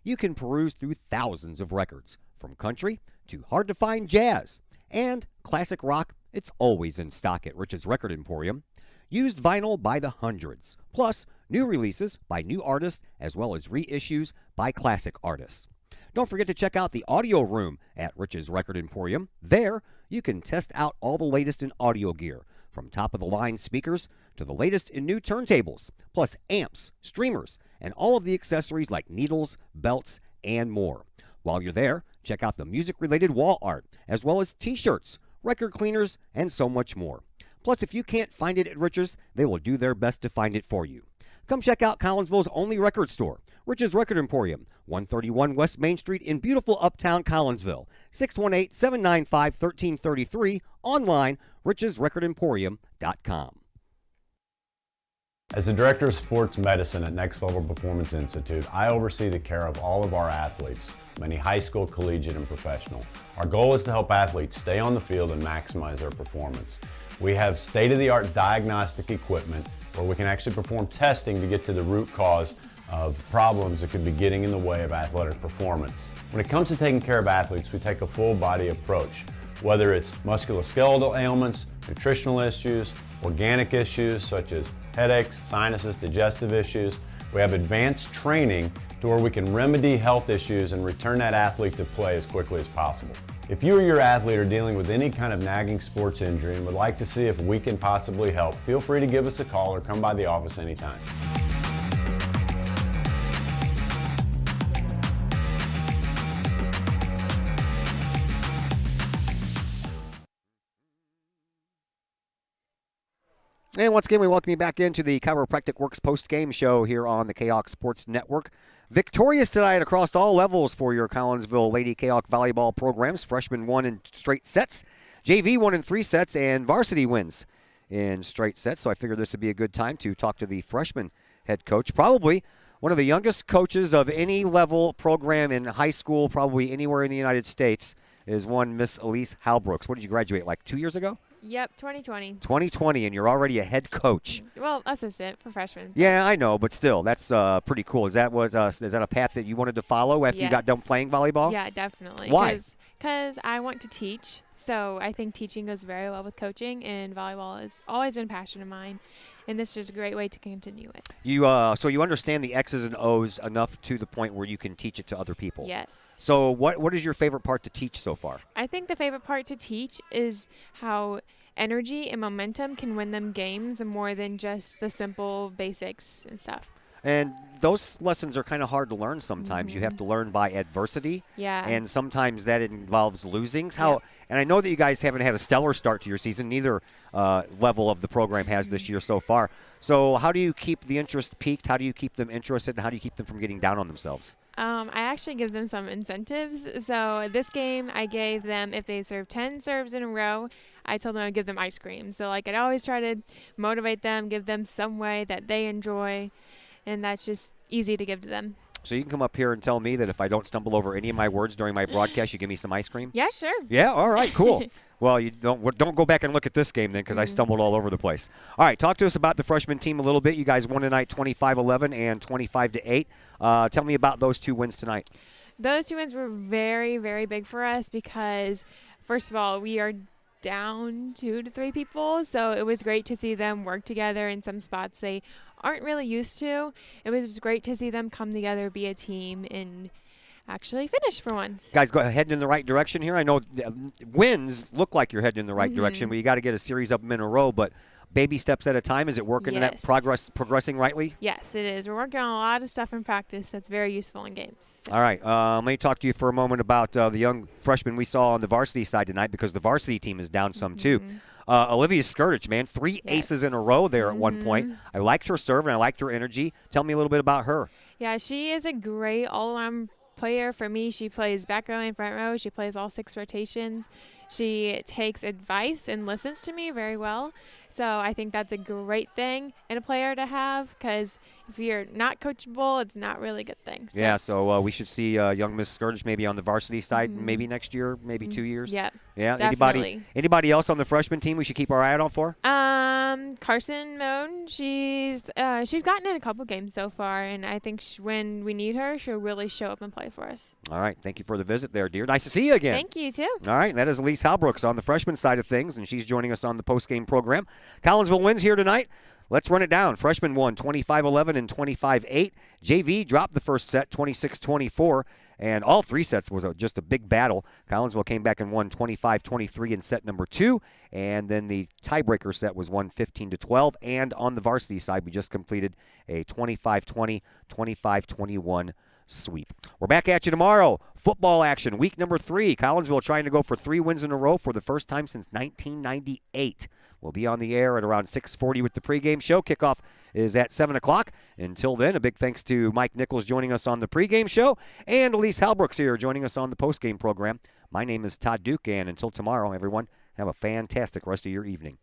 Speaker 8: You can peruse through thousands of records, from country to hard-to-find jazz. And classic rock, it's always in stock at Rich's Record Emporium. Used vinyl by the hundreds, plus new releases by new artists as well as reissues by classic artists. Don't forget to check out the audio room at Rich's Record Emporium. There, you can test out all the latest in audio gear, from top-of-the-line speakers to the latest in new turntables, plus amps, streamers, and all of the accessories like needles, belts, and more. While you're there, check out the music-related wall art, as well as t-shirts, record cleaners, and so much more. Plus, if you can't find it at Rich's, they will do their best to find it for you. Come check out Collinsville's only record store, Rich's Record Emporium, 131 West Main Street in beautiful uptown Collinsville. 618-795-1333. Online, richesrecordemporium.com.
Speaker 13: As the Director of Sports Medicine at Next Level Performance Institute, I oversee the care of all of our athletes, many high school, collegiate, and professional. Our goal is to help athletes stay on the field and maximize their performance. We have state-of-the-art diagnostic equipment where we can actually perform testing to get to the root cause of problems that could be getting in the way of athletic performance. When it comes to taking care of athletes, we take a full-body approach. Whether it's musculoskeletal ailments, nutritional issues, organic issues such as headaches, sinuses, digestive issues, we have advanced training to where we can remedy health issues and return that athlete to play as quickly as possible. If you or your athlete are dealing with any kind of nagging sports injury and would like to see if we can possibly help, feel free to give us a call or come by the office anytime.
Speaker 8: And once again, we welcome you back into the Chiropractic Works post-game show here on the Kahok Sports Network. Victorious tonight across all levels for your Collinsville Lady Kahok volleyball programs. Freshmen won in straight sets, JV won in 3 sets, and varsity wins in straight sets. So I figured this would be a good time to talk to the freshman head coach, probably one of the youngest coaches of any level program in high school, probably anywhere in the United States, is one Miss Elise Halbrooks. What did you graduate, like 2 years ago?
Speaker 14: Yep, 2020.
Speaker 8: 2020, and you're already a head coach.
Speaker 14: Well, assistant for freshmen.
Speaker 8: Yeah, I know, but still, that's pretty cool. Is that a path that you wanted to follow after you got done playing volleyball?
Speaker 14: Yeah, definitely.
Speaker 8: Why?
Speaker 14: Because I want to teach, so I think teaching goes very well with coaching, and volleyball has always been a passion of mine, and this is just a great way to continue it.
Speaker 8: So you understand the X's and O's enough to the point where you can teach it to other people.
Speaker 14: Yes.
Speaker 8: So what is your favorite part to teach so far?
Speaker 14: I think the favorite part to teach is how energy and momentum can win them games more than just the simple basics and stuff.
Speaker 8: And those lessons are kind of hard to learn sometimes. You have to learn by adversity.
Speaker 14: Yeah.
Speaker 8: And sometimes that involves losing. And I know that you guys haven't had a stellar start to your season. Neither level of the program has this year so far. So how do you keep the interest peaked? How do you keep them interested? And how do you keep them from getting down on themselves?
Speaker 14: I actually give them some incentives. So this game, I gave them, if they serve 10 serves in a row, I told them I'd give them ice cream. So I'd always try to motivate them, give them some way that they enjoy, and that's just easy to give to them.
Speaker 8: So you can come up here and tell me that if I don't stumble over any of my words during my broadcast, you give me some ice cream?
Speaker 14: Yeah, sure.
Speaker 8: Yeah, all right, cool. Well, you don't go back and look at this game then, because I stumbled all over the place. All right, talk to us about the freshman team a little bit. You guys won tonight 25-11 and 25-8. Tell me about those 2 wins tonight.
Speaker 14: Those 2 wins were very, very big for us because, first of all, we are down 2 to 3 people, so it was great to see them work together in some spots they aren't really used to. It was just great to see them come together, be a team, and actually finish for once.
Speaker 8: Guys, heading in the right direction here. I know wins look like you're heading in the right direction, but you got to get a series of them in a row. But baby steps at a time. Is it working in that progressing rightly?
Speaker 14: Yes, it is. We're working on a lot of stuff in practice that's very useful in games. So.
Speaker 8: All right. Let me talk to you for a moment about the young freshman we saw on the varsity side tonight, because the varsity team is down some too. Olivia Skirtich, man, 3 aces in a row there at one point. I liked her serve and I liked her energy. Tell me a little bit about her.
Speaker 14: Yeah, she is a great all-around player. For me, she plays back row and front row. She plays all 6 rotations. She takes advice and listens to me very well. So I think that's a great thing in a player to have, because if you're not coachable, it's not really a good thing. So.
Speaker 8: Yeah, so we should see young Miss Skirtich maybe on the varsity side maybe next year, maybe 2 years.
Speaker 14: Yeah,
Speaker 8: definitely. Anybody else on the freshman team we should keep our eye out for?
Speaker 14: Carson Moan, she's gotten in a couple games so far, and I think when we need her, she'll really show up and play for us.
Speaker 8: All right, thank you for the visit there, dear. Nice to see you again.
Speaker 14: Thank you, too.
Speaker 8: All right, that is Elise Halbrooks on the freshman side of things, and she's joining us on the post-game program. Collinsville wins here tonight. Let's run it down. Freshman won 25-11 and 25-8. JV dropped the first set 26-24, and all 3 sets was just a big battle. Collinsville came back and won 25-23 in set number 2, and then the tiebreaker set was won 15-12. And on the varsity side, we just completed a 25-20, 25-21 sweep. We're back at you tomorrow. Football action, week number 3. Collinsville trying to go for 3 wins in a row for the first time since 1998.
Speaker 5: We'll be on the air at around 6:40 with the pregame show. Kickoff is at 7 o'clock. Until then, a big thanks to Mike Nichols joining us on the pregame show, and Elise Halbrooks here joining us on the postgame program. My name is Todd Duke, and until tomorrow, everyone, have a fantastic rest of your evening.